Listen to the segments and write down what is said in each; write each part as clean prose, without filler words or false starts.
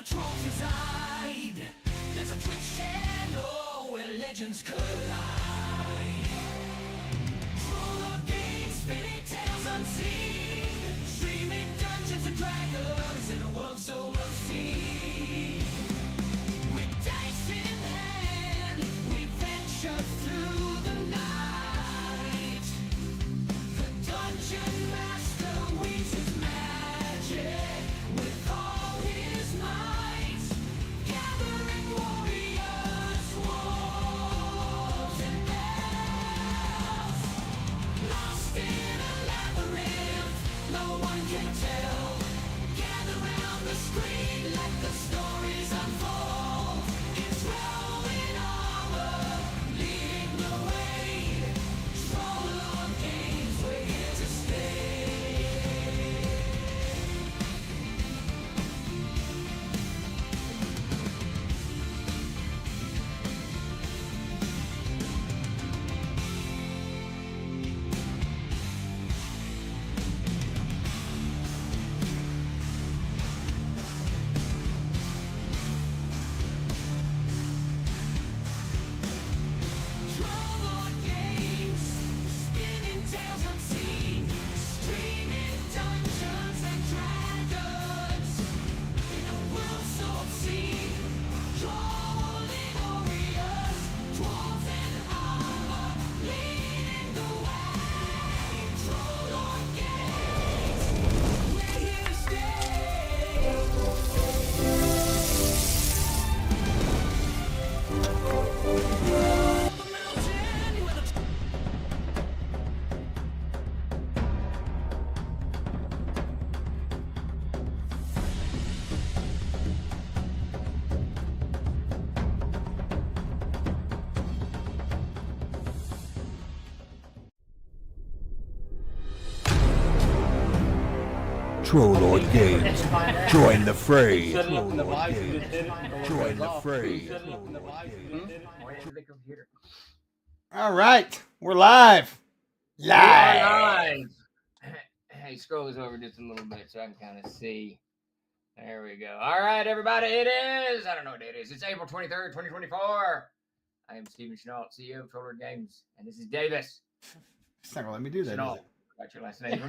the trolls reside. There's a Twitch channel where legends collide. Full of games, spinning tales unseen, streaming Dungeons and Dragons in a world so obscene. With dice in hand, we venture through the night. The Dungeon Master weaves his magic with all his might, gathering warriors, wolves, and elves. Lost in a labyrinth, no one can tell. Gather round the screen, let the stories unfold. It's rolling armor, leading the way. Troll of games, we're here to stay. Troll of games, spinning tales unseen, streaming Dungeons and Dragons in a world so obscene. Trolling warriors, dwarves and armor, leading the way. Troll of games, we're here to stay. The mountain where the Trollord Games. Join the fray. Set it up in the device and just hit it. and Join it the goes off. fray. Set it up in the device and just hit it. Right into the computer. All right, we're live. Live. Hey, scroll this over just a little bit so I can kind of see. There we go. All right, everybody, it is. I don't know what it is. It's April 23rd, 2024. I am Steven Chenault, CEO of Troller Games, and this is Davis. It's not gonna let me do that. Chenault. Is it? Got your last name.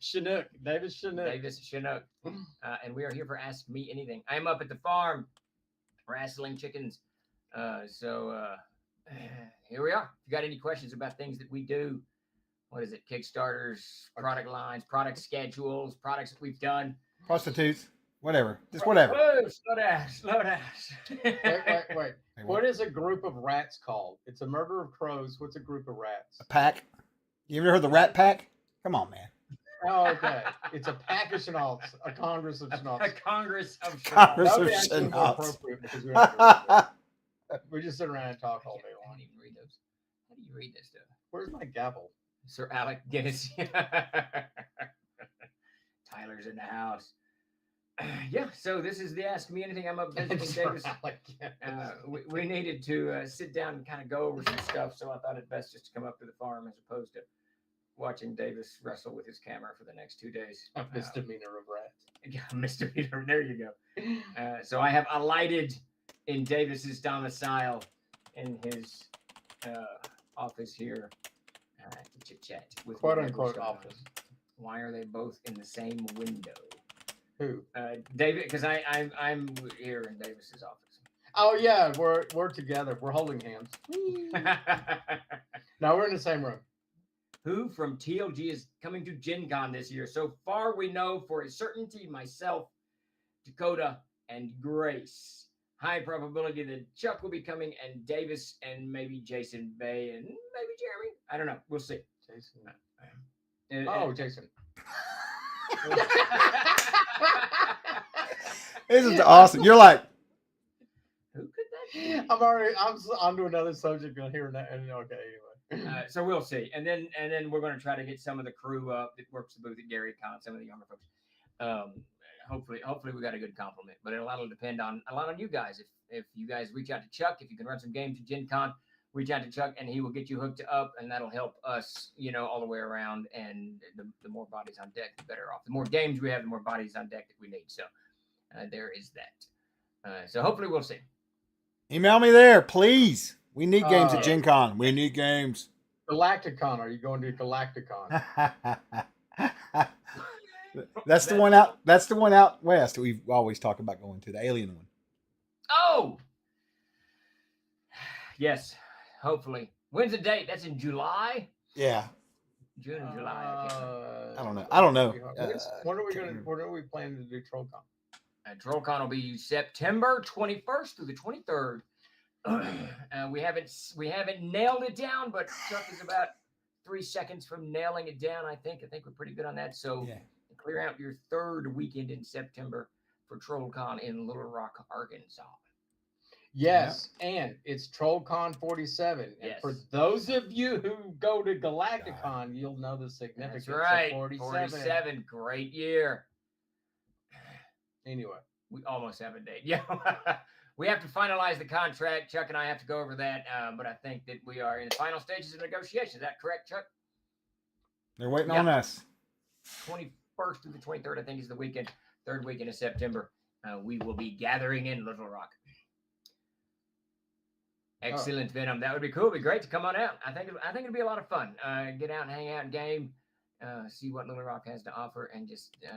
Chinook, David Chinook. Davis Chinook. And we are here for Ask Me Anything. I am up at the farm wrestling chickens. Here we are. If you got any questions about things that we do, what is it? Kickstarters, product lines, product schedules, products that we've done. Prostitutes, whatever, just whatever. Whoa, slow down, slow down. Wait. Hey, What is a group of rats called? It's a murder of crows. What's a group of rats? A pack. You ever heard the Rat Pack? Come on, man. Oh, okay. It's a pack of schnauts, a congress of A schnauts. Congress of Congress. That would of be actually more schnauts. appropriate because we have to we just sit around and talk all day I long. don't even read those. How do you read this stuff? Where's my gavel? Sir Alec Guinness. Tyler's in the house. Yeah, so this is the Ask Me Anything. I'm up visiting Davis. We needed to sit down and kind of go over some stuff, so I thought it best just to come up to the farm as opposed to watching Davis wrestle with his camera for the next 2 days. A misdemeanor of rats. Yeah, misdemeanor. There you go. So I have alighted in Davis's domicile in his office here to chit chat with Quote whatever's unquote going on. office. Why are they both in the same window? Who? David, because I'm here in Davis's office. Oh yeah, we're together. We're holding hands. No, we're in the same room. Who from TLG is coming to Gen Con this year? So far, we know for a certainty myself, Dakota, and Grace. High probability that Chuck will be coming, and Davis, and maybe Jason Bay, and maybe Jeremy. I don't know. We'll see. Jason. Oh, Jason. This is awesome. You're like, who could that be? I'm onto another subject on here now. And okay, anyway. So we'll see, and then we're going to try to get some of the crew up that works the booth at Gary Con, some of the younger folks. Hopefully we got a good compliment, but it'll depend on a lot on you guys. If you guys reach out to Chuck, if you can run some games at Gen Con, reach out to Chuck, and he will get you hooked up, and that'll help us, all the way around. And the more bodies on deck, the better off. The more games we have, the more bodies on deck that we need. So there is that. So hopefully we'll see. Email me there, please. We need games at Uh, Gen Con. We need games. Galacticon. Are you going to Galacticon? That's the one out. That's the one out west. We've always talked about going to, the alien one. Oh, yes. Hopefully. When's the date? That's in July? Yeah, June and July. I can't remember. I don't know. I don't know. When are we planning to do TrollCon? TrollCon will be September 21st through the 23rd. We haven't nailed it down, but Chuck is about 3 seconds from nailing it down. I think we're pretty good on that. So Yeah. clear out your third weekend in September for TrollCon in Little Rock, Arkansas. Yes, and it's TrollCon 47. And Yes. for those of you who go to Galacticon, you'll know the significance That's right. of 47. 47. Great year. Anyway, We almost have a date. Yeah. We have to finalize the contract. Chuck and I have to go over that. But I think that we are in the final stages of negotiation. Is that correct, Chuck? They're waiting on us. 21st through the 23rd, I think, is the weekend. Third weekend of September. We will be gathering in Little Rock. Excellent, Venom. That would be cool. It'd be great to come on out. I think it'd be a lot of fun. Get out and hang out and game. See what Little Rock has to offer, and just do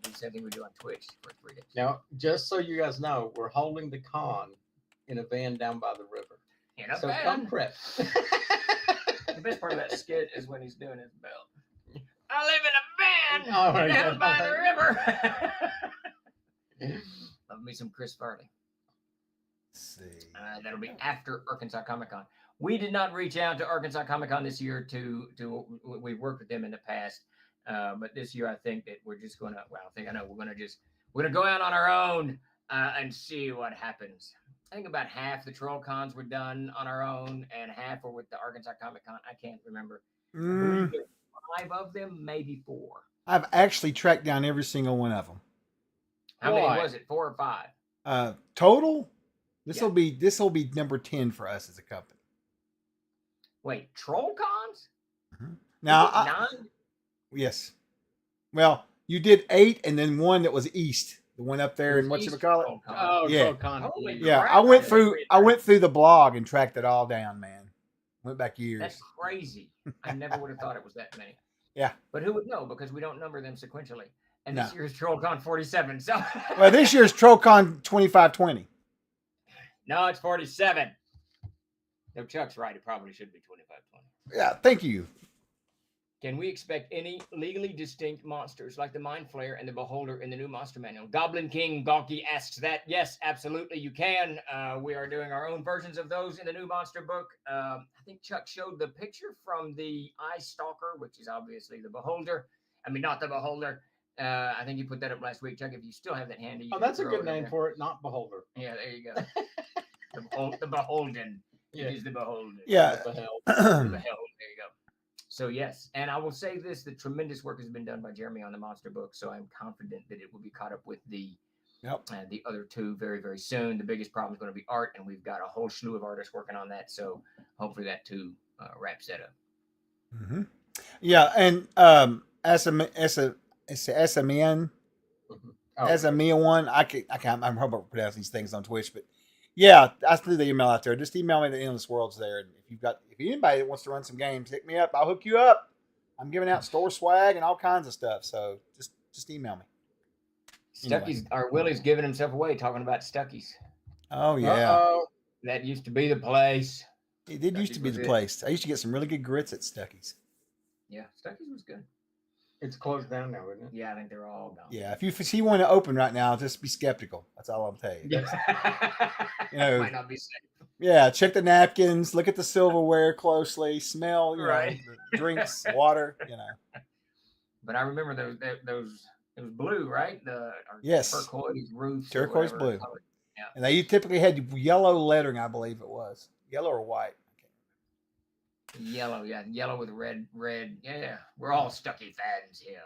the same thing we do on Twitch for 3 days. now, just so you guys know, we're holding the con in a van down by the river. In a So van. come prep. The best part of that skit is when he's doing his belt. I live in a van Oh, right. down by the river. Love me some Chris Farley. Let's see. That'll be after Arkansas Comic Con. We did not reach out to Arkansas Comic Con this year we've worked with them in the past. But this year I think that we're just gonna, we're gonna go out on our own and see what happens. I think about half the Troll Cons were done on our own and half were with the Arkansas Comic Con. I can't remember. I believe there were 5 of them, maybe 4. I've actually tracked down every single one of them. How Why? many was it? 4 or 5? Total. This will be number 10 for us as a company. Wait, Troll Cons? Now, Was it 9? yes. Well, you did 8, and then one that was east, the one up there, and It was whatchamacallit? East Troll Con. Oh, Yeah. TrollCon. Holy Yeah, crap, I went didn't through. read I that. went through the blog and tracked it all down, man. Went back years. That's crazy. I never would have thought it was that many. Yeah. But who would know? Because we don't number them sequentially. And No. this year's TrollCon 47. So Well, this year's TrollCon 2520. no, it's 47. No, Chuck's right. It probably should be 2520. Yeah, thank you. Can we expect any legally distinct monsters like the Mind Flayer and the Beholder in the new Monster Manual? Goblin King Gawky asks that. Yes, absolutely, you can. We are doing our own versions of those in the new monster book. I think Chuck showed the picture from the Eye Stalker, which is obviously the Beholder. I mean, not the Beholder. I think you put that up last week, Chuck. If you still have that handy, you Oh, can that's a throw good it up name there. for it, not Beholder. Yeah, there you go. The Beholden. Yeah. It is the Beholden. Yeah. What the hell? The Beholden. There you go. So yes, and I will say this: the tremendous work has been done by Jeremy on the monster book. So I'm confident that it will be caught up with the other 2 very, very soon. The biggest problem is going to be art, and we've got a whole slew of artists working on that. So hopefully that too wraps that up. Mm-hmm. Yeah, and SMN. Oh, As a Mia one, I can't. I'm horrible at pronouncing these things on Twitch, but yeah, I threw the email out there. Just email me the Endless Worlds there. And if anybody that wants to run some games, hit me up. I'll hook you up. I'm giving out store swag and all kinds of stuff. So just email me. Stucky's, or Willie's giving himself away talking about Stucky's. Oh yeah, Uh-oh. That used to be the place. it did used to be Stuckey's the was it. place. I used to get some really good grits at Stucky's. Yeah, Stucky's was good. It's closed down now, isn't it? Yeah, I think they're all gone. Yeah, if you see one open right now, just be skeptical. That's all I'll tell you. You know, Might not be safe. Yeah, check the napkins, look at the silverware closely, smell, Right. the drinks, water, But I remember those. It was blue, right? Yes. Turquoise roofs. or Turquoise whatever blue. color. And they typically had yellow lettering, I believe it was. Yellow or white. Yellow, yeah, yellow with red. Yeah, we're all Stucky fans here.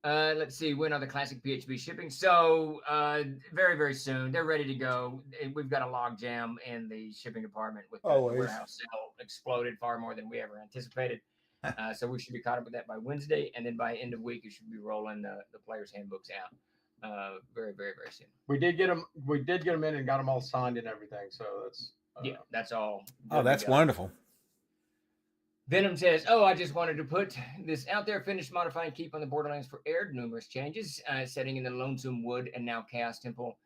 Let's see, when are the classic PHB shipping? So very, very soon. They're ready to go. We've got a log jam in the shipping department with the Always. warehouse sale exploded far more than we ever anticipated. So we should be caught up with that by Wednesday, and then by end of week, you should be rolling the players' handbooks out. Very, very, very soon. We did get them. We did get them in and got them all signed and everything. So that's Yeah, that's all. Oh, good to that's go. wonderful. Venom says, "Oh, I just wanted to put this out there. Finished modifying Keep on the Borderlands for aired. Numerous changes. Setting in the Lonesome Wood and now Chaos Temple.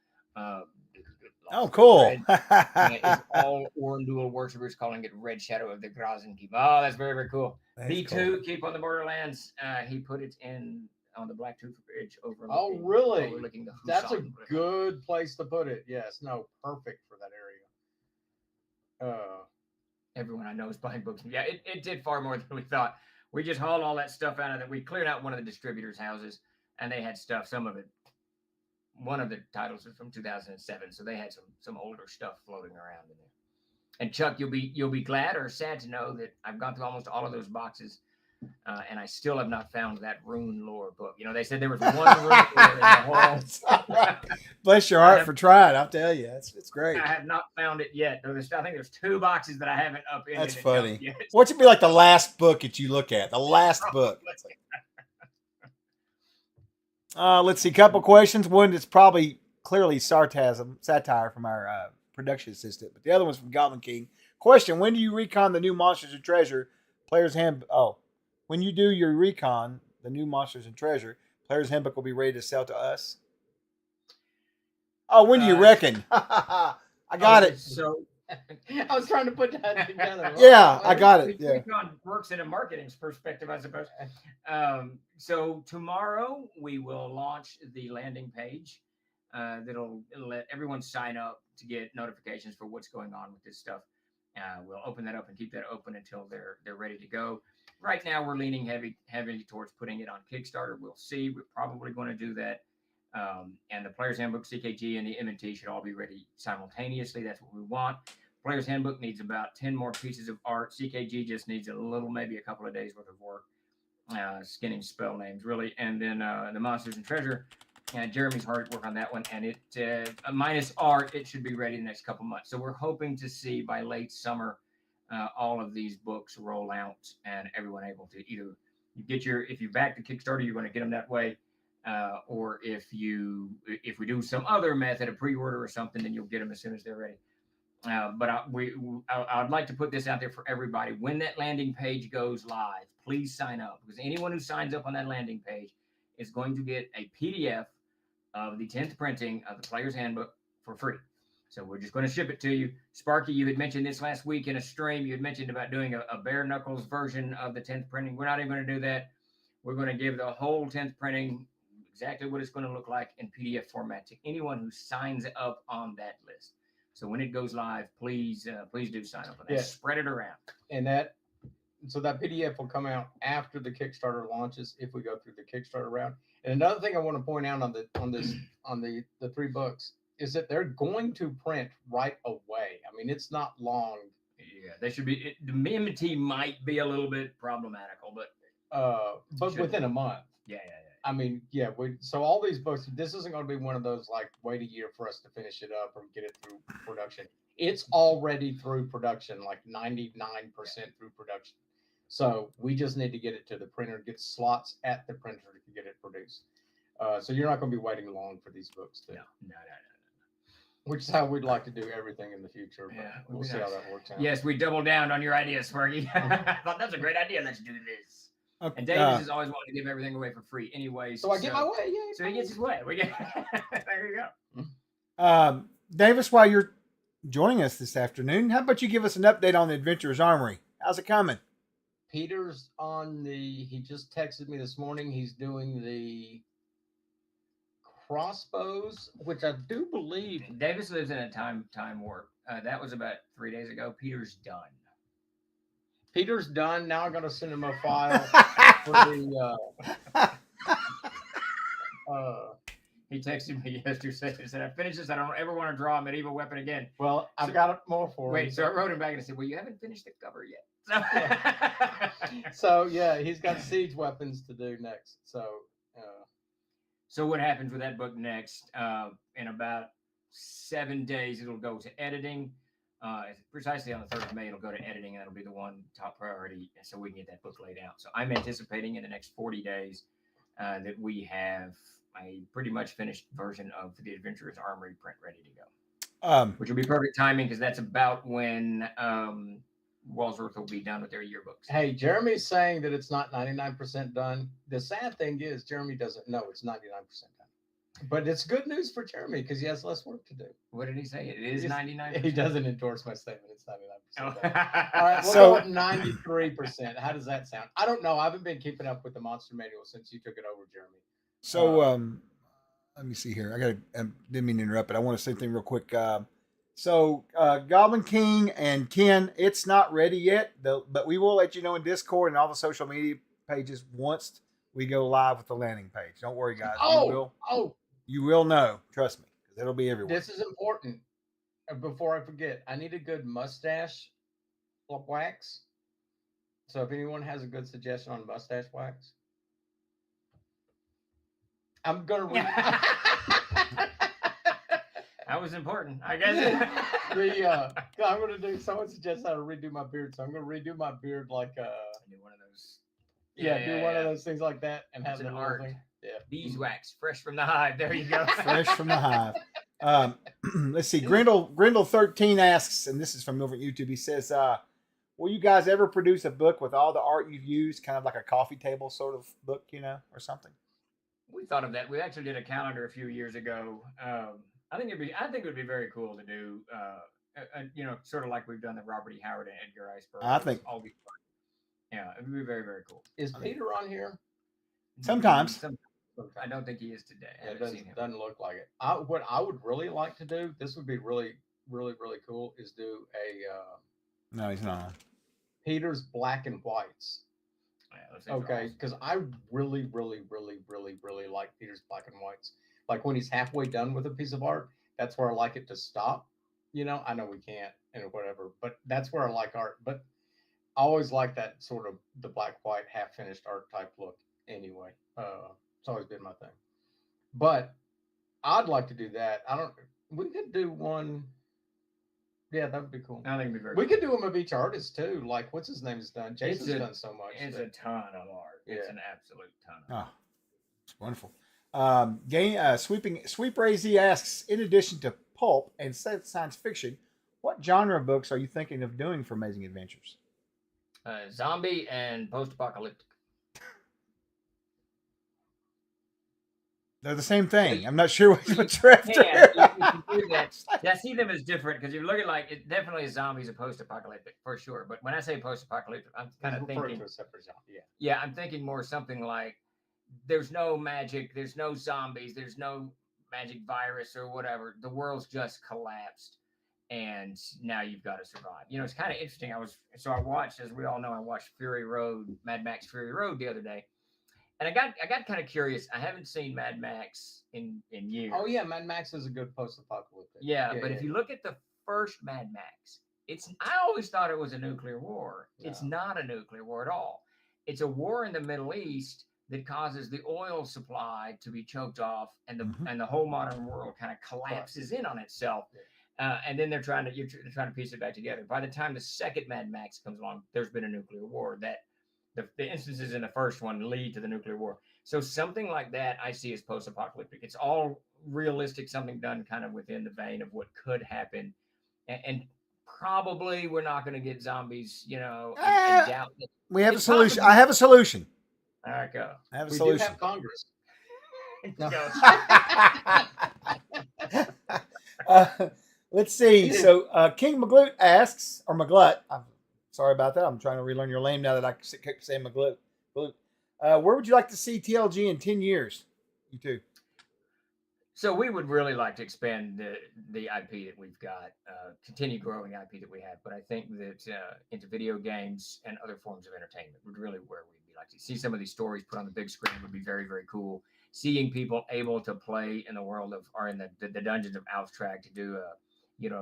Oh, cool. Red, it's all Orndul worshippers calling it Red Shadow of the Grazen Keep. Oh, that's very, very cool. That's B2 cool. Keep on the Borderlands. He put it in on the Blacktooth Ridge overlooking. Oh, really? Overlooking the That's a Husan River. good place to put it. Yes. No. Perfect for that area. Everyone I know is buying books. Yeah, it did far more than we thought. We just hauled all that stuff out of that. We cleared out one of the distributors' houses, and they had stuff. Some of it, one of the titles was from 2007, so they had some older stuff floating around in there. And Chuck, you'll be glad or sad to know that I've gone through almost all of those boxes, and I still have not found that Rune Lore book. You know, they said there was one Rune Lore in the whole. Bless your heart for trying. I'll tell you, it's great. I have not found it yet. I think there's 2 boxes that I haven't upended. That's and funny. dumped yet. What should be like the last book that you look at? The last book. Let's see. Couple questions. One that's probably clearly satire from our production assistant, but the other one's from Goblin King. Question: when do you recon the new Monsters and Treasure Players Handbook? Oh, when you do your recon, the new Monsters and Treasure Players Handbook will be ready to sell to us. Oh, when do you reckon? I got it. So I was trying to put that together. Yeah, I got it. Yeah. Recon works in a marketing perspective, I suppose. So tomorrow we will launch the landing page that'll let everyone sign up to get notifications for what's going on with this stuff. We'll open that up and keep that open until they're ready to go. Right now, we're leaning heavily towards putting it on Kickstarter. We'll see. We're probably going to do that. And the Player's Handbook, CKG, and the M&T should all be ready simultaneously. That's what we want. Player's Handbook needs about 10 more pieces of art. CKG just needs maybe a couple of days worth of work, skinning spell names, really. And then the Monsters and Treasure, Jeremy's hard at work on that one. And it minus art, it should be ready in the next couple months. So we're hoping to see by late summer all of these books roll out and everyone able to either if you back the Kickstarter, you're going to get them that way. Or if we do some other method of pre-order or something, then you'll get them as soon as they're ready. But I'd like to put this out there for everybody. When that landing page goes live, please sign up, because anyone who signs up on that landing page is going to get a PDF of the 10th printing of the Player's Handbook for free. So we're just going to ship it to you. Sparky, you had mentioned this last week in a stream. You had mentioned about doing a bare knuckles version of the 10th printing. We're not even going to do that. We're going to give the whole 10th printing exactly what it's going to look like in PDF format to anyone who signs up on that list. So when it goes live, please do sign up on that. Yeah. Spread it around. And that PDF will come out after the Kickstarter launches if we go through the Kickstarter round. And another thing I want to point out on the 3 books is that they're going to print right away. I mean, it's not long. Yeah, they should be. The M&T might be a little bit problematical, but Within a month. Yeah. I mean, yeah. So all these books, this isn't going to be one of those like wait a year for us to finish it up or get it through production. It's already through production, like 99% through production. So we just need to get it to the printer, get slots at the printer to get it produced. So you're not going to be waiting long for these books, too. No. Which is how we'd like to do everything in the future. But Yeah, we'll see how that works out. Yes, we doubled down on your idea, Sparky. I thought that's a great idea. Let's do this. Okay. And Davis has always wanted to give everything away for free, anyways. So I get my way. Yeah. So he gets his way. There you go. Davis, while you're joining us this afternoon, how about you give us an update on the Adventurers Armory? How's it coming? Peter's he just texted me this morning. He's doing the crossbows, which I do believe. Davis lives in a time warp. That was about 3 days ago. Peter's done. Peter's done. Now I'm going to send him a file for the. He texted me yesterday. He said, "I finished this. I don't ever want to draw a medieval weapon again." Well, I've got more for him. Wait, so I wrote him back and I said, "Well, you haven't finished the cover yet." So yeah, he's got siege weapons to do next. So So what happens with that book next? In about 7 days, it'll go to editing. Precisely on the 3rd of May, it'll go to editing, and that'll be the one top priority, so we can get that book laid out. So I'm anticipating in the next 40 days that we have a pretty much finished version of the Adventurer's Armory print ready to go, which will be perfect timing because that's about when Walsworth will be done with their yearbooks. Hey, Jeremy's saying that it's not 99% done. The sad thing is Jeremy doesn't know it's 99% done. But it's good news for Jeremy because he has less work to do. What did he say? It is 99%. He doesn't endorse my statement. It's 99%. Oh. done. All right, we'll go with 93%. How does that sound? I don't know. I haven't been keeping up with the Monster Manual since you took it over, Jeremy. So let me see here. I didn't mean to interrupt, but I want to say something real quick. So Goblin King and Ken, it's not ready yet, but we will let you know in Discord and all the social media pages once we go live with the landing page. Don't worry, guys. You will know. Trust me, because it'll be everywhere. This is important. Before I forget, I need a good mustache wax. So if anyone has a good suggestion on mustache wax, I'm gonna read. That was important, I guess. I'm gonna do. Someone suggests how to redo my beard, so I'm gonna redo my beard like do one of those. do one of those things like that and That's have an the art. thing. Yeah, Beeswax, fresh from the hive. There you go. Fresh from the hive. Let's see. Grindle 13 asks, and this is from over at YouTube. He says, "Will you guys ever produce a book with all the art you've used, kind of like a coffee table sort of book, or something?" We thought of that. We actually did a calendar a few years ago. I think it would be very cool to do. Sort of like we've done the Robert E. Howard and Edgar Rice Burroughs. I think. All these. Yeah, it would be very, very cool. is Peter on here? Sometimes. I don't think he is today. I Yeah, it haven't seen him. doesn't look like it. What I would really like to do, this would be really, really, really cool, is do a No, he's not. Peter's Black and Whites. Yeah, those things are Okay, awesome. because I really, really, really, really, really like Peter's Black and Whites. Like when he's halfway done with a piece of art, that's where I like it to stop. I know we can't and whatever, but that's where I like art. But I always like that sort of the black, white, half finished art type look anyway. It's always been my thing. But I'd like to do that. We could do one. Yeah, that would be cool. I think it'd be very. We cool. could do them of each artist too. Like what's his name has done. Jason's done so much. It's a ton of art. It's Yeah. an absolute ton. Oh, it's wonderful. Sweep Ray Z asks, in addition to pulp and science fiction, what genre of books are you thinking of doing for Amazing Adventures? Zombie and post-apocalyptic. They're the same thing. I'm not sure what you're after. Yeah, you can do that. I see them as different because you look at it definitely is zombies and post-apocalyptic for sure. But when I say post-apocalyptic, I'm kind of thinking, to a separate genre. Yeah. yeah, I'm thinking more something like there's no magic, there's no zombies, there's no magic virus or whatever. The world's just collapsed, and now you've got to survive. It's kind of interesting. I watched, as we all know, I watched Mad Max Fury Road the other day. And I got kind of curious. I haven't seen Mad Max in years. Oh yeah, Mad Max is a good post-apocalyptic. Yeah, but if you look at the first Mad Max, I always thought it was a nuclear war. No. It's not a nuclear war at all. It's a war in the Middle East that causes the oil supply to be choked off, and the whole modern world kind of collapses in on itself. And then you're trying to piece it back together. By the time the second Mad Max comes along, there's been a nuclear war that. The instances in the first one lead to the nuclear war. So something like that I see as post-apocalyptic. It's all realistic, something done kind of within the vein of what could happen. And probably we're not going to get zombies, and doubt that. We have a It's solution. possible. I have a solution. All right, go. I have a we solution. do have Congress. No. Let's see. So King Maglut asks, or Maglut, I'm sorry about that. I'm trying to relearn your name now that I keep saying Maglut. Where would you like to see TLG in 10 years? You too. So we would really like to expand the IP that we've got, continue growing IP that we have. But I think that into video games and other forms of entertainment would really where we'd like to see some of these stories put on the big screen would be very, very cool. Seeing people able to play in the world or in the dungeons of Alftrack to do a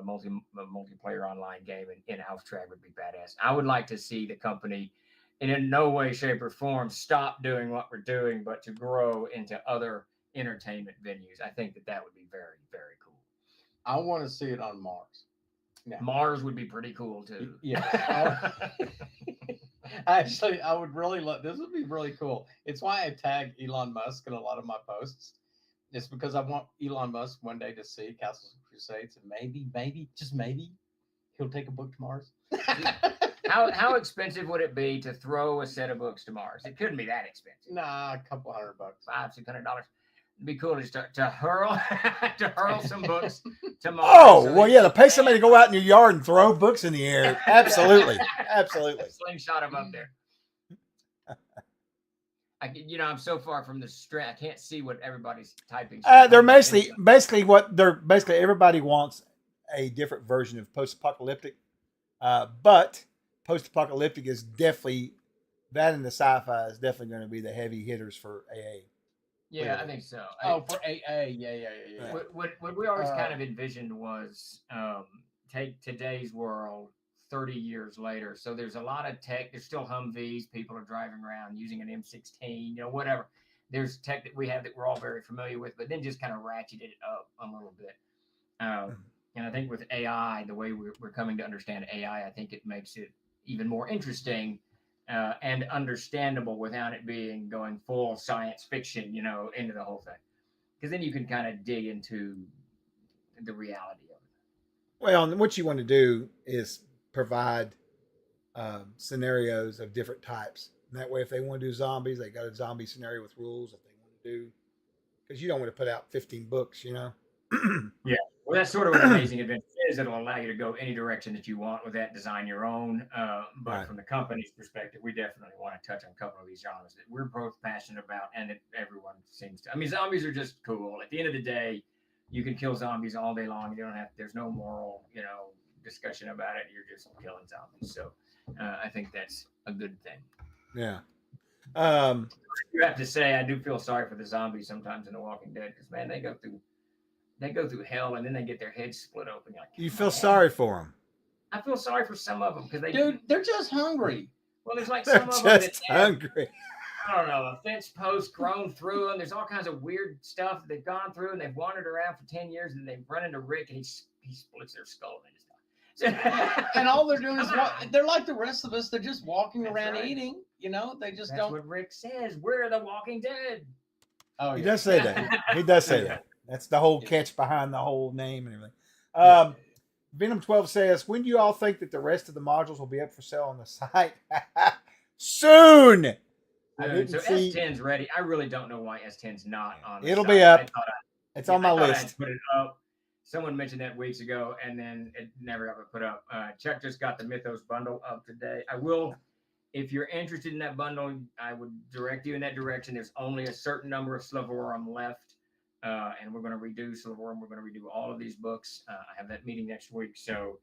multiplayer online game in Alftrack would be badass. I would like to see the company in no way, shape, or form stop doing what we're doing, but to grow into other entertainment venues. I think that would be very, very cool. I want to see it on Mars. Yeah. Mars would be pretty cool too. Yeah. Actually, I would really love this. Would be really cool. It's why I tag Elon Musk in a lot of my posts. It's because I want Elon Musk one day to see Castles and Crusades, and maybe, just maybe, he'll take a book to Mars. How expensive would it be to throw a set of books to Mars? It couldn't be that expensive. Nah, a couple $100. $500-$600. It'd be cool just to hurl some books to Mars. Oh, So well, they- yeah, to pay somebody to go out in your yard and throw books in the air. Absolutely. Absolutely. Slingshot them up there. I'm so far from the strand. I can't see what everybody's typing. They're basically everybody wants a different version of post-apocalyptic, but post-apocalyptic is definitely that, and the sci-fi is definitely going to be the heavy hitters for AA. Yeah, I think so. Oh, for AA, yeah. What we always kind of envisioned was take today's world 30 years later. So there's a lot of tech. There's still Humvees. People are driving around using an M16, whatever. There's tech that we have that we're all very familiar with, but then just kind of ratcheted it up a little bit. And I think with AI, the way we're coming to understand AI, I think it makes it even more interesting and understandable without it being going full science fiction, into the whole thing. Because then you can kind of dig into the reality of it. Well, and what you want to do is provide scenarios of different types. And that way, if they want to do zombies, they got a zombie scenario with rules. If they want to do, because you don't want to put out 15 books, Yeah. Well, that's sort of what Amazing Adventure is. It'll allow you to go any direction that you want with that, design your own. But Right. from the company's perspective, we definitely want to touch on a couple of these genres that we're both passionate about, and that everyone seems to. I mean, zombies are just cool. At the end of the day, you can kill zombies all day long. You don't have. There's no moral, discussion about it. You're just killing zombies. So, I think that's a good thing. Yeah. You have to say, I do feel sorry for the zombies sometimes in The Walking Dead because man, they go through hell and then they get their heads split open. You're like, You feel sorry for them. I feel sorry for some of them because Dude, they're just hungry. Well, there's like They're some of them that just have, hungry. I don't know, a fence post grown through, and there's all kinds of weird stuff that they've gone through, and they've wandered around for 10 years, and they've run into Rick, and he splits their skull and they just die. And all they're doing is Come on. they're like the rest of us. They're just walking That's around right. eating. They just That's don't. what Rick says. We're the Walking Dead. Oh, He yeah. does say that. He does say that. That's the whole catch behind the whole name and everything. Venom 12 says, when do you all think that the rest of the modules will be up for sale on the site? Soon. I didn't So see. S10's ready. I really don't know why S10's not on. the It'll site. be up. I thought It's on my I thought I list. had put it up. Someone mentioned that weeks ago, and then it never got put up. Chuck just got the Mythos bundle up today. I will, if you're interested in that bundle, I would direct you in that direction. There's only a certain number of Slavorum left, and we're going to redo Slavorum. We're going to redo all of these books. I have that meeting next week, so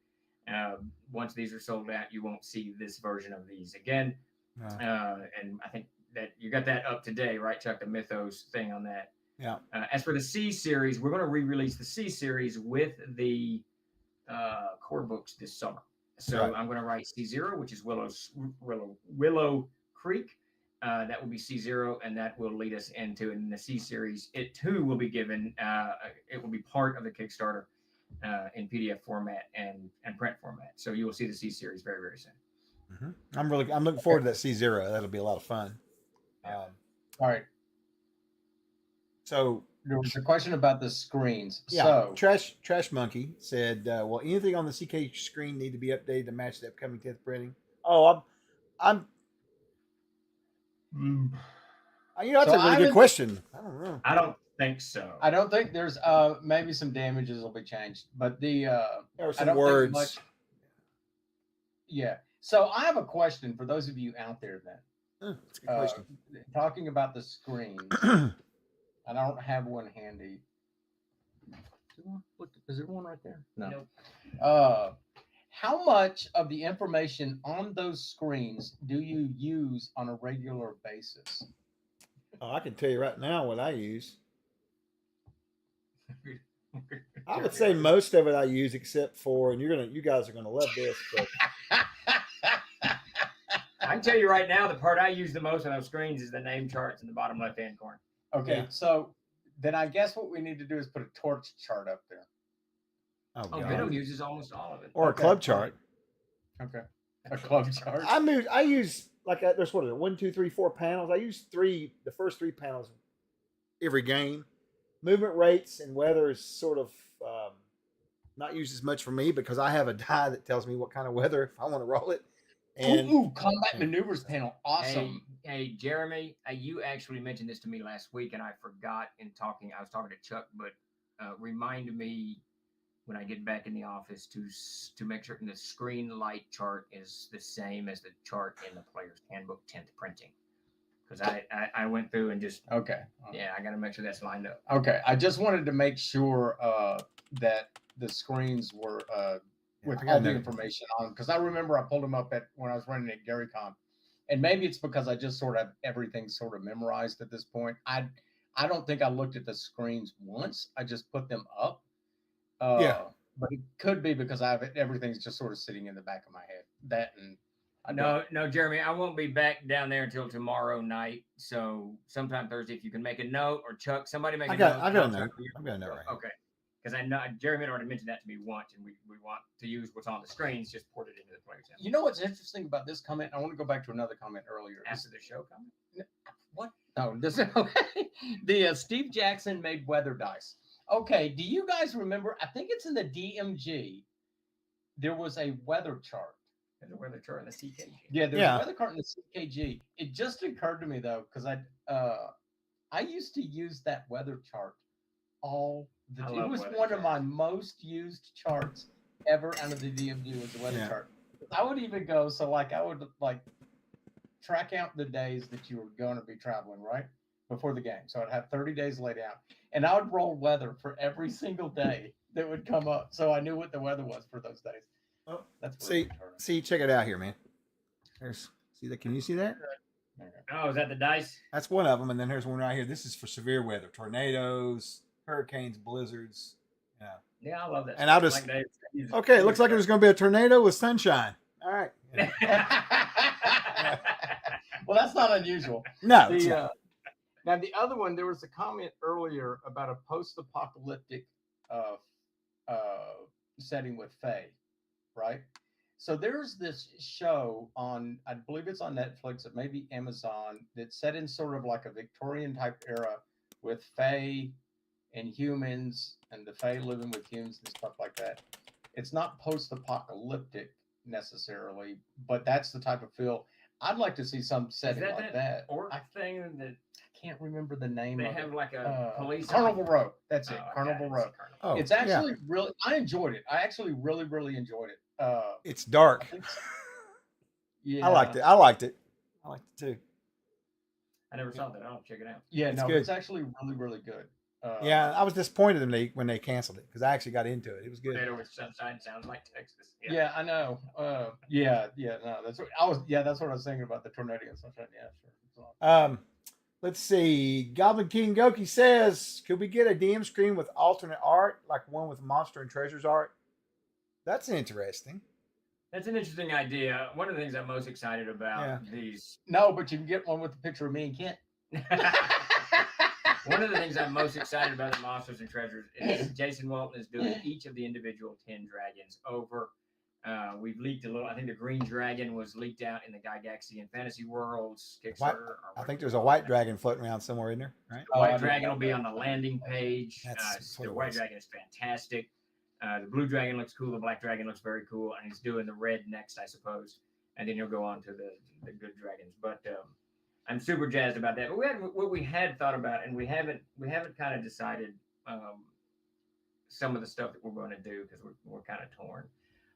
once these are sold out, you won't see this version of these again. No. And I think that you got that up today, right, Chuck? The Mythos thing on that. Yeah. As for the C series, we're going to re-release the C series with the core books this summer. So Right. I'm going to write C0, which is Willow Creek. That will be C0, and that will lead us into in the C series. It too will be given. It will be part of the Kickstarter in PDF format and print format. So you will see the C series very, very soon. I'm looking forward to that C0. That'll be a lot of fun. All right. So There was a question about the screens. yeah, So Trash Monkey said, "Will anything on the CK screen need to be updated to match the upcoming 10th printing?" Oh, I'm. That's So a really I good haven't- question. I don't know. I don't think so. I don't think there's maybe some damages will be changed, but the There were I some don't words. think much. Yeah. So I have a question for those of you out there then. That's a good question. Talking about the screen. I don't have one handy. Is there one right there? No. Nope. How much of the information on those screens do you use on a regular basis? I can tell you right now what I use. I would say most of it I use, except for, and you guys are gonna love this, but I can tell you right now, the part I use the most on those screens is the name charts in the bottom left-hand corner. Okay, Yeah. so then I guess what we need to do is put a torch chart up there. Oh, Oh, God. Venom uses almost all of it. Or a Okay. club chart. Okay. A club chart. I use like there's what is it? 1, 2, 3, 4 panels. I use the first 3 panels every game. Movement rates and weather is sort of not used as much for me because I have a die that tells me what kind of weather if I want to roll it. And Ooh, combat maneuvers panel. Awesome. Hey, Jeremy, you actually mentioned this to me last week, and I forgot in talking. I was talking to Chuck, but remind me when I get back in the office to make certain the screen light chart is the same as the chart in the player's handbook 10th printing. Because I went through and just Okay. yeah, I got to make sure that's lined up. Okay. I just wanted to make sure that the screens were with I got all the another- information on because I remember I pulled them up when I was running at GaryCon, and maybe it's because I just sort of have everything sort of memorized at this point. I don't think I looked at the screens once. I just put them up. Yeah. But it could be because I have everything's just sort of sitting in the back of my head. That and I No, Jeremy, I won't be back down there until tomorrow night. So sometime Thursday, if you can make a note, or Chuck, somebody make a note. I got a I'll note. check for you. I've got a note right here. Okay. Because I know Jeremy had already mentioned that to me once, and we want to use what's on the screens, just port it into the player's handbook. You know what's interesting about this comment? I want to go back to another comment earlier. After the show comment. What? No, this the Steve Jackson made weather dice. Okay, do you guys remember? I think it's in the DMG. There was a weather chart. There's a weather chart in the CKG. Yeah, there's Yeah. a weather chart in the CKG. It just occurred to me though, because I used to use that weather chart all the I time. It love was weather one of my charts. most used charts ever out of the DMG was the weather Yeah. chart. I would even go so like I would like track out the days that you were going to be traveling right before the game. So I'd have 30 days laid out, and I would roll weather for every single day that would come up, so I knew what the weather was for those days. Oh, That's See, retarded. see, check it out here, man. See that? Can you see that? Oh, is that the dice? That's one of them, and then there's one right here. This is for severe weather: tornadoes, hurricanes, blizzards. Yeah. Yeah, I love that. And I'll stuff. just- Like that. Okay, it looks like there's going to be a tornado with sunshine. All right. Yeah. Well, that's not unusual. No, it's The, not. now the other one, there was a comment earlier about a post-apocalyptic setting with Faye, right? So there's this show on, I believe it's on Netflix, it may be Amazon, that's set in sort of like a Victorian type era with Faye and humans, and the Fae living with humans and stuff like that. It's not post-apocalyptic necessarily, but that's the type of feel. I'd like to see some setting that like that that. Orc I thing that can't remember the name they of have it. like a police Carnival Row. That's it. Oh, okay, Carnival it's Row. Carnival. Oh, It's yeah. actually really. I enjoyed it. I actually really enjoyed it. It's dark. I think so. Yeah, I liked it. I liked it too. I never saw that. I'll check it out. Yeah, It's no, good. it's actually really good. Yeah, I was disappointed when they canceled it because I actually got into it. It was good. Tornado with sunshine sounds like Texas. Yeah, I know. No, that's what I was. Yeah, that's what I was thinking about the tornado and sunshine. Yeah, sure. Let's see. Goblin King Goki says, could we get a DM screen with alternate art, like one with Monster and Treasures art? That's interesting. That's an interesting idea. One of the things I'm most excited about these. No, but you can get one with a picture of me and Kent. One of the things I'm most excited about at Monsters and Treasures is Jason Walton is doing each of the individual 10 dragons over. We've leaked a little. I think the green dragon was leaked out in the Gygaxian Fantasy Worlds Kickstarter. White- or I what think it's there's a called. white dragon floating around somewhere in there, right? Oh, I White didn't dragon know will be that. on the landing page. That's what The it white was. dragon is fantastic. The blue dragon looks cool. The black dragon looks very cool, and he's doing the red next, I suppose. And then he'll go on to the good dragons. But I'm super jazzed about that. But what we had thought about, and we haven't kind of decided some of the stuff that we're going to do because we're kind of torn.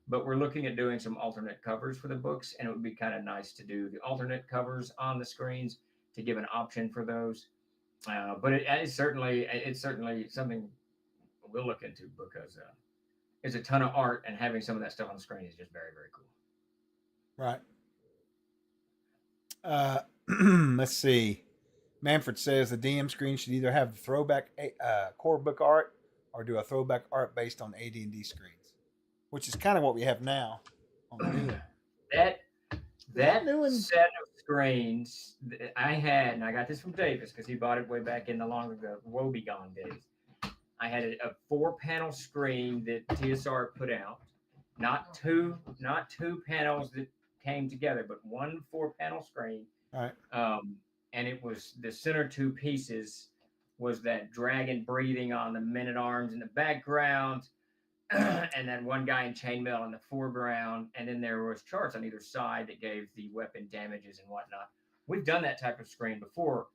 But we're looking at doing some alternate covers for the books, and it would be kind of nice to do the alternate covers on the screens to give an option for those. But it's certainly something we'll look into because it's a ton of art, and having some of that stuff on the screen is just very, very cool. Right. Let's see. Manfred says the DM screen should either have the throwback core book art or do a throwback art based on AD&D screens, which is kind of what we have now. On the new one. That new one- set of screens that I had, and I got this from Davis because he bought it way back in the long ago Woebegone days. I had a 4-panel screen that TSR put out, not two panels that came together, but one 4-panel screen. All right. And it was the center 2 pieces was that dragon breathing on the men at arms in the background, and then one guy in chainmail in the foreground, and then there was charts on either side that gave the weapon damages and whatnot. We've done that type of screen before.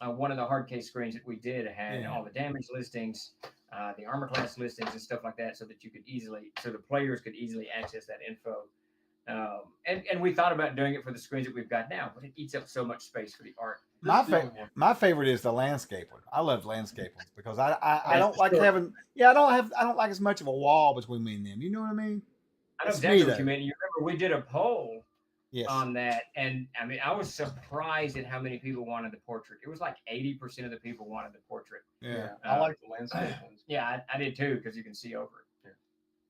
One of the hard case screens that we did had all the damage listings, the armor class listings, and stuff like that, so that the players could easily access that info. And we thought about doing it for the screens that we've got now, but it eats up so much space for the art. My favorite is the landscape one. I love landscape ones because I don't like having I don't like as much of a wall between me and them. You know what I mean? I know It's exactly me, what you mean. You remember we did a poll Yes. on that, and I mean I was surprised at how many people wanted the portrait. It was like 80% of the people wanted the portrait. Yeah. I like the landscape ones. Yeah, I did too because you can see over it.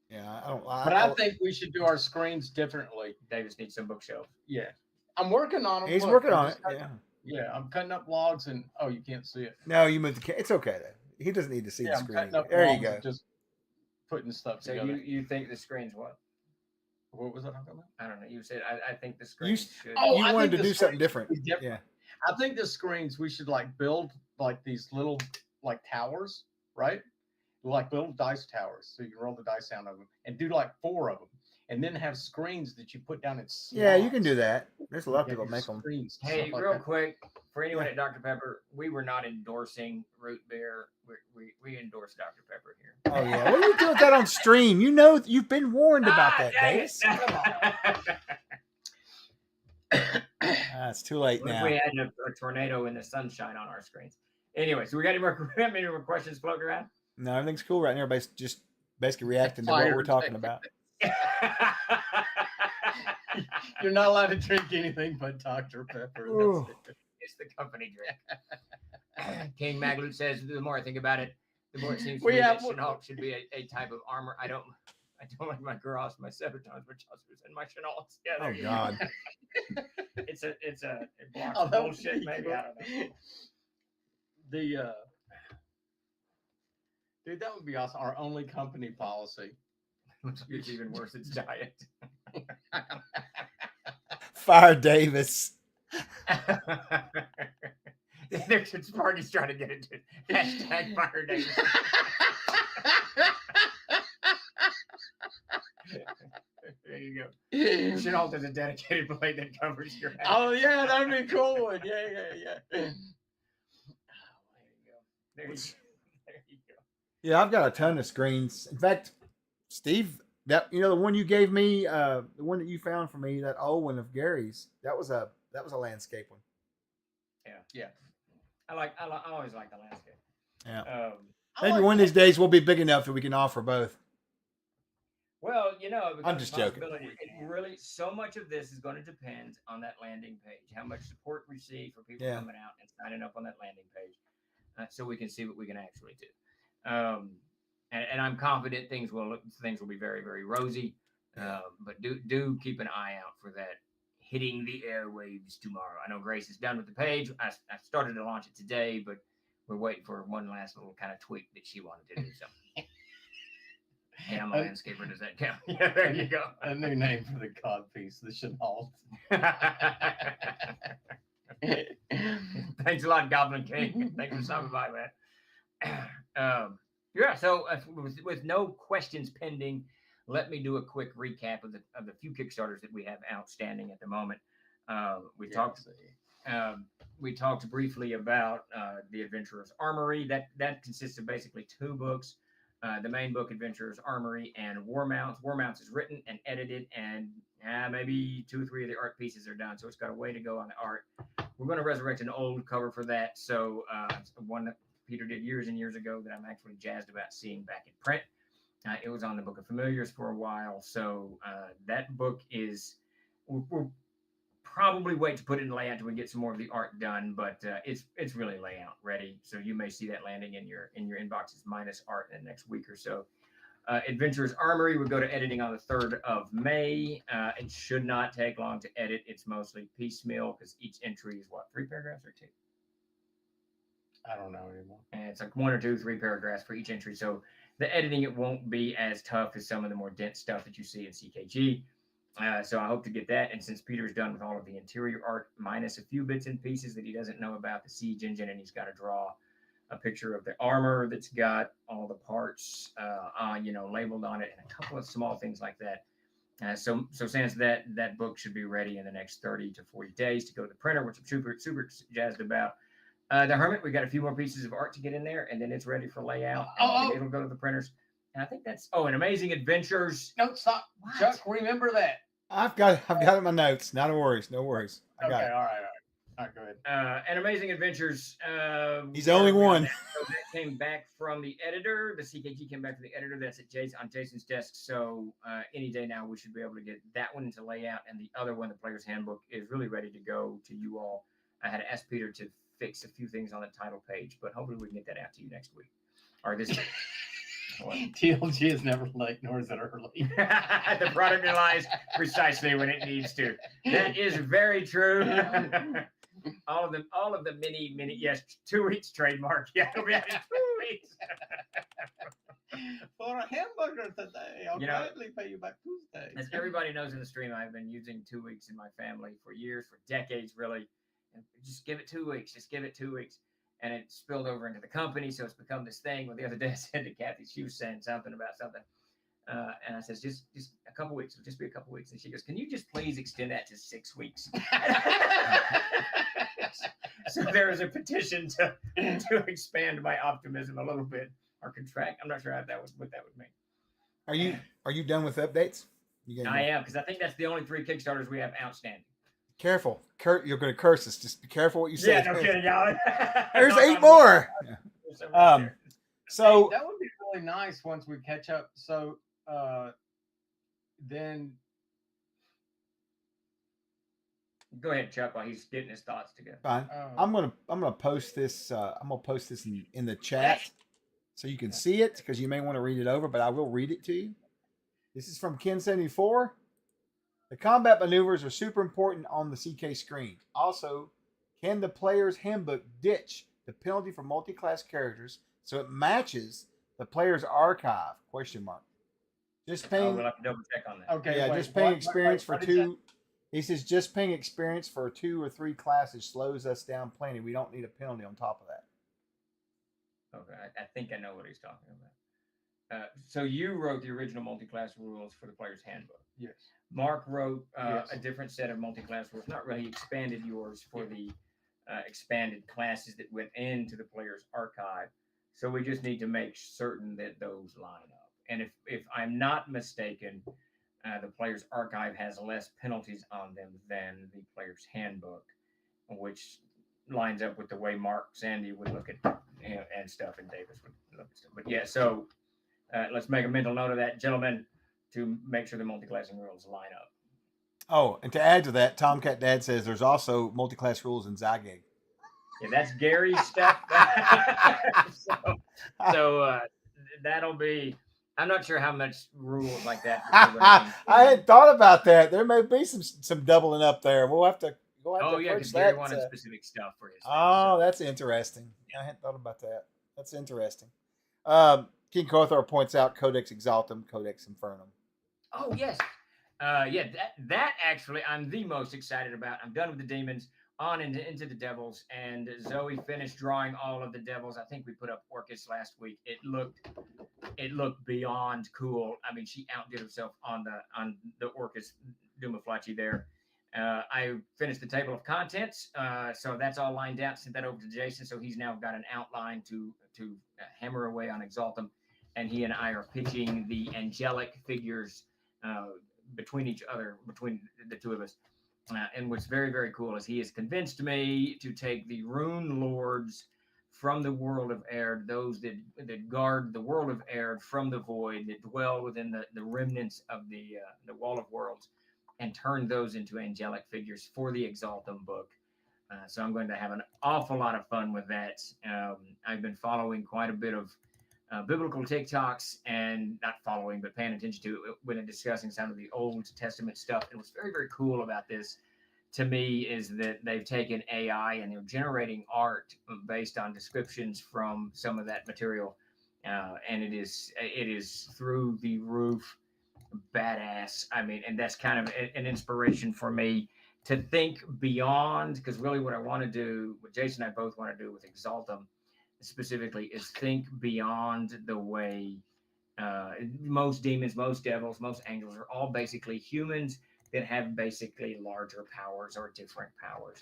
Yeah. I don't. But I think we should do our screens differently. Davis needs some bookshelf. Yeah. I'm working on them. He's Look, working I'm on just it. cutting- Yeah. Yeah, I'm cutting up logs and you can't see it. No, you moved the. It's okay though. He doesn't need to see Yeah, the I'm screen. cutting up There you logs go. and just putting stuff So together. you think the screen's what? What was I talking about? I don't know. You said I think the screen should. Oh, You I wanted think to the do something screen different. should be different. Yeah. I think the screens we should like build like these little like towers, right? Like little dice towers, so you can roll the dice down of them and do like 4 of them, and then have screens that you put down in slots. Yeah, you can do that. There's a lot of Yeah, people do make them. screens and Hey, stuff like real that. quick, for anyone at Dr. Pepper, we were not endorsing root beer. We endorse Dr. Pepper here. Oh yeah. What are you doing with that on stream? You know you've been warned about that, dang Davis. it. It's too late What if now. we had a tornado in the sunshine on our screens? Anyway, so we got any more questions floating around? No, everything's cool right now. Everybody's just basically reacting to what Fire we're talking about. You're not allowed to drink anything but Dr. Pepper. Ooh. That's it. It's the company drink. King Maglut says, the more I think about it, the more it seems to We me that have- Chenault should be a type of armor. I don't like my Garros, my Sevitons, my Chaucers, and my Chenaults. Yeah, Oh there you go. God. It blocks Oh, that would bullshit, be maybe. cool. I don't know. The dude, that would be awesome. Our only company policy. It's even worse. It's diet. Fire Davis. There's parties trying to get it to hashtag fire Davis. There you go. Chenault is a dedicated blade that covers your head. Oh yeah, that'd be a cool one. Yeah. There you go. There you go. Yeah, I've got a ton of screens. In fact, Steve, that the one you gave me, the one that you found for me, that old one of Gary's, that was a landscape one. Yeah. I always like the landscape. Yeah. I Maybe like one of these days we'll be big enough that we can offer both. Well, it becomes I'm just a joking. possibility. It really, so much of this is going to depend on that landing page, how much support we see for people Yeah. coming out and signing up on that landing page, so we can see what we can actually do. And I'm confident things will be very, very rosy. But do keep an eye out for that hitting the airwaves tomorrow. I know Grace is done with the page. I started to launch it today, but we're waiting for one last little kind of tweak that she wanted to do. So, hey, I'm a landscaper. Does that count? Yeah, there you go. a new name for the cod piece, the Chenault. Thanks a lot, Goblin King. Thanks for stopping by, man. Yeah, so with no questions pending, let me do a quick recap of the few Kickstarters that we have outstanding at the moment. We talked briefly about the Adventurer's Armory. That consists of basically 2 books. The main book, Adventurer's Armory, and War Mounts. War Mounts is written and edited, and maybe 2 or 3 of the art pieces are done, so it's got a way to go on the art. We're going to resurrect an old cover for that, so one that Peter did years and years ago that I'm actually jazzed about seeing back in print. It was on the Book of Familiars for a while, so that book is we'll probably wait to put it in layout until we get some more of the art done, but it's really layout ready. So you may see that landing in your inboxes minus art in the next week or so. Adventurers Armory would go to editing on the 3rd of May. It should not take long to edit. It's mostly piecemeal because each entry is what, 3 paragraphs or 2? I don't know anymore. And it's like 1 or 2, 3 paragraphs for each entry. So the editing, it won't be as tough as some of the more dense stuff that you see in CKG. So I hope to get that. And since Peter's done with all of the interior art, minus a few bits and pieces that he doesn't know about the siege engine, and he's got to draw a picture of the armor that's got all the parts, labeled on it, and a couple of small things like that. So since that book should be ready in the next 30 to 40 days to go to the printer, which I'm super jazzed about. The Hermit, we got a few more pieces of art to get in there, and then it's ready for layout. It'll go to the printers. And I think that's an Amazing Adventures. No, stop, What? Chuck. Remember that. I've got it in my notes. Not worries. No worries. I got Okay, it. all right. All right, go ahead. And Amazing Adventures. He's the only one. That came back from the editor. The CKG came back to the editor. That's at on Jason's desk. So any day now, we should be able to get that one into layout. And the other one, the Player's Handbook, is really ready to go to you all. I had to ask Peter to fix a few things on the title page, but hopefully we can get that out to you next week. Or this week. TLG is never late, nor is it early. The product relies precisely when it needs to. That is very true. all of the many, yes, 2 weeks trademark. Yeah, it'll be out in 2 weeks. For a hamburger today, I'll gladly pay you back Tuesday. As everybody knows in the stream, I've been using 2 weeks in my family for years, for decades, really. And just give it 2 weeks. Just give it 2 weeks. And it spilled over into the company, so it's become this thing. Well, the other day I said to Kathy, she was saying something about something. And I said, just a couple weeks. It'll just be a couple weeks. And she goes, can you just please extend that to 6 weeks? So there is a petition to expand my optimism a little bit or contract. I'm not sure what that would mean. Are you done with updates? I am, because I think that's the only 3 Kickstarters we have outstanding. Careful, Kurt. You're going to curse us. Just be careful what you say. Yeah, no kidding, y'all. There's 8 more. So that would be really nice once we catch up. So then go ahead, Chuck, while he's getting his thoughts together. fine. I'm gonna post this. I'm gonna post this in the chat so you can see it, because you may want to read it over, but I will read it to you. This is from Ken74. The combat maneuvers are super important on the CK screen. Also, can the player's handbook ditch the penalty for multi-class characters so it matches the player's archive? Question mark. Just paying. We'll have to double check on that. Okay. Yeah, wait, just paying what- experience what for is that? 2. He says just paying experience for 2 or 3 classes slows us down plenty. We don't need a penalty on top of that. Okay, I think I know what he's talking about. So you wrote the original multi-class rules for the player's handbook. Yes. Mark wrote Yes. a different set of multi-class rules. Not really expanded yours for the expanded classes that went into the player's archive. So we just need to make certain that those line up. And if I'm not mistaken, the player's archive has less penalties on them than the player's handbook, which lines up with the way Mark Sandy would look at and stuff, and Davis would look at stuff. But yeah, so let's make a mental note of that, gentlemen, to make sure the multi-classing rules line up. Oh, and to add to that, Tomcat Dad says there's also multi-class rules in Zygig. Yeah, that's Gary's stuff. so that'll be. I'm not sure how much rules like that. I had thought about that. There may be some doubling up there. We'll have to. Oh yeah, because Gary wanted specific stuff for his. Oh, that's interesting. I hadn't thought about that. That's interesting. King Kothor points out Codex Exaltum, Codex Infernum. Oh yes, yeah. That actually, I'm the most excited about. I'm done with the demons. On into the devils, and Zoe finished drawing all of the devils. I think we put up Orcus last week. It looked beyond cool. I mean, she outdid herself on the Orcus Dumaflachi there. I finished the table of contents, so that's all lined out. Sent that over to Jason, so he's now got an outline to hammer away on Exaltum, and he and I are pitching the angelic figures between the two of us. And what's very, very cool is he has convinced me to take the rune lords from the world of Erd, those that guard the world of Erd from the void, that dwell within the remnants of the Wall of Worlds, and turn those into angelic figures for the Exaltum book. So I'm going to have an awful lot of fun with that. I've been following quite a bit of biblical TikToks and not following, but paying attention to it when discussing some of the Old Testament stuff. And what's very, very cool about this to me is that they've taken AI and they're generating art based on descriptions from some of that material. And it is through the roof badass. I mean, and that's kind of an inspiration for me to think beyond, because really what I want to do, what Jason and I both want to do with Exaltum specifically, is think beyond the way most demons, most devils, most angels are all basically humans that have basically larger powers or different powers.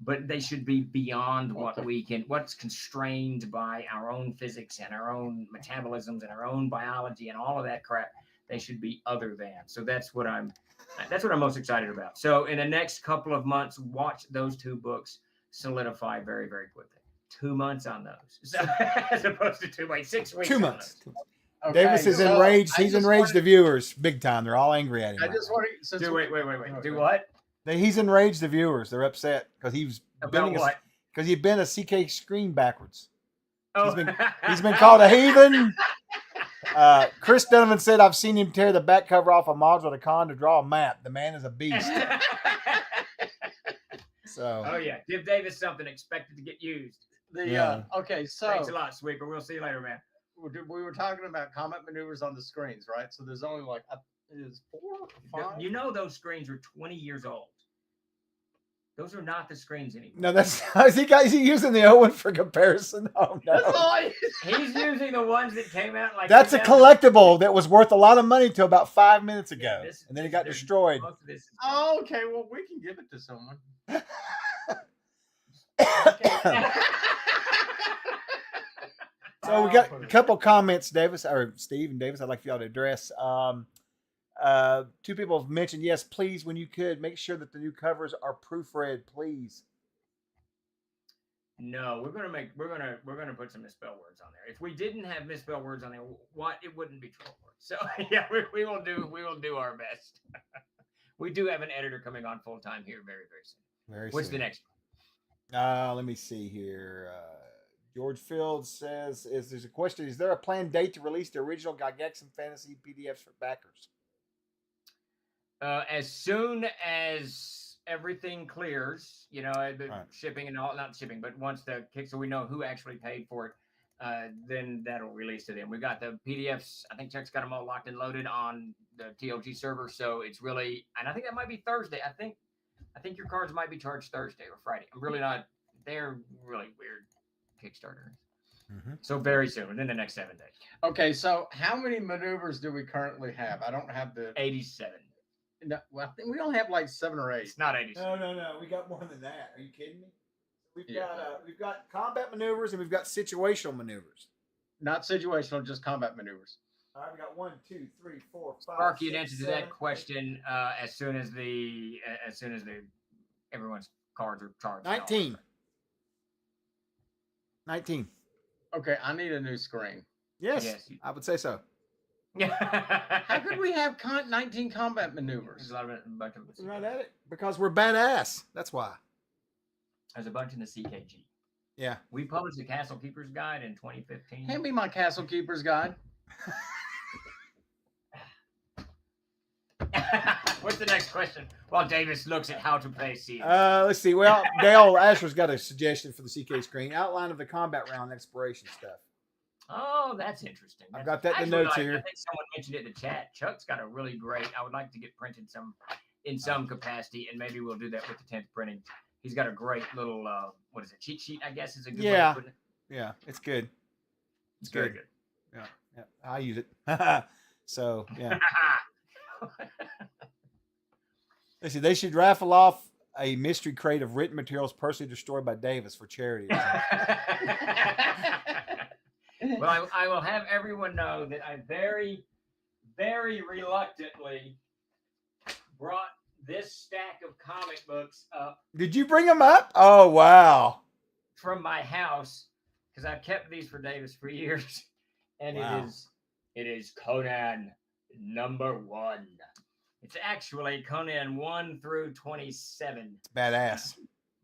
But they should be beyond what's constrained by our own physics and our own metabolisms and our own biology and all of that crap. They should be other than. So that's what I'm most excited about. So in the next couple of months, watch those two books solidify very, very quickly. 2 months on those, so, as opposed to 6 weeks. 2 months. Okay, Davis is so enraged. I He's just enraged wanted- the viewers big time. They're all angry at him. I right just now. want to. Do wait. Do what? He's enraged the viewers. They're upset because he was About what? because he'd been a CK screen backwards. Oh, He's been called a heathen. Chris Donovan said, "I've seen him tear the back cover off a module of con to draw a map. The man is a beast." So, Oh yeah, give Davis something expected to get used. Okay, so Thanks a lot, Sweeper. We'll see you later, man. we were talking about combat maneuvers on the screens, right? So there's only like is 4 or 5. You know those screens are 20 years old. Those are not the screens anymore. no, that's is he using the old one for comparison? Oh That's no, all I. He's using the ones that came out like that's a 2000. collectible that was worth a lot of money till about 5 minutes ago, This- and then it this- got there's- destroyed. Most of this is- Oh, okay, well we can give it to someone. So we got a couple comments, Davis or Steve and Davis. I'd like for y'all to address. Two people have mentioned, yes, please, when you could, make sure that the new covers are proofread, please. No, we're gonna put some misspelled words on there. If we didn't have misspelled words on there, it wouldn't be troll words. So yeah, we will do our best. We do have an editor coming on full time here very, very soon. Very What's the soon. next Let me see here. George Fields says, there's a question, is there a planned date to release the original Gygaxian Fantasy PDFs for backers? As soon as everything clears, the Right. shipping and all, not shipping, but once the kick, so we know who actually paid for it, then that'll release to them. We got the PDFs. I think Chuck's got them all locked and loaded on the TLG server. So it's really, and I think that might be Thursday. I think your cards might be charged Thursday or Friday. I'm really not, they're really weird Kickstarter. Mhm. So very soon, within the next 7 days. Okay, so how many maneuvers do we currently have? I don't have the. 87. No, well, I think we only have like 7 or 8. It's not 87. No. We got more than that. Are you kidding me? We've Yeah. we've got combat maneuvers and we've got situational maneuvers. Not situational, just combat maneuvers. All right, we got 1, 2, 3, 4, 5. Sparky, an 6, answer to 7, that question as soon as everyone's cards are charged. 19. 19. Okay, I need a new screen. Yes, Yes. I would say so. Yeah. How could we have 19 combat There's maneuvers? a lot of it, a bunch of it. We're not at it because we're badass. That's why. There's a bunch in the CKG. Yeah. We published the Castle Keeper's Guide in 2015. Hand me my Castle Keeper's Guide. What's the next question? While Davis looks at how to play C. Let's see. Well, Dale Asher's got a suggestion for the CK screen. Outline of the combat round expiration stuff. Oh, that's interesting. I've That's- got that in the actually, notes I here. think someone mentioned it in the chat. Chuck's got a really great. I would like to get printed in some capacity, and maybe we'll do that with the 10th printing. He's got a great little what is it, cheat sheet? I guess is a good way Yeah. of putting it. Yeah, it's good. It's very good. Yeah, I use it. So yeah. Let's see. They should raffle off a mystery crate of written materials personally destroyed by Davis for charity. Well, I will have everyone know that I very, very reluctantly brought this stack of comic books up Did you bring them up? Oh wow. from my house because I've kept these for Davis for years, and Wow. it is Conan #1. It's actually Conan 1 through 27. It's badass.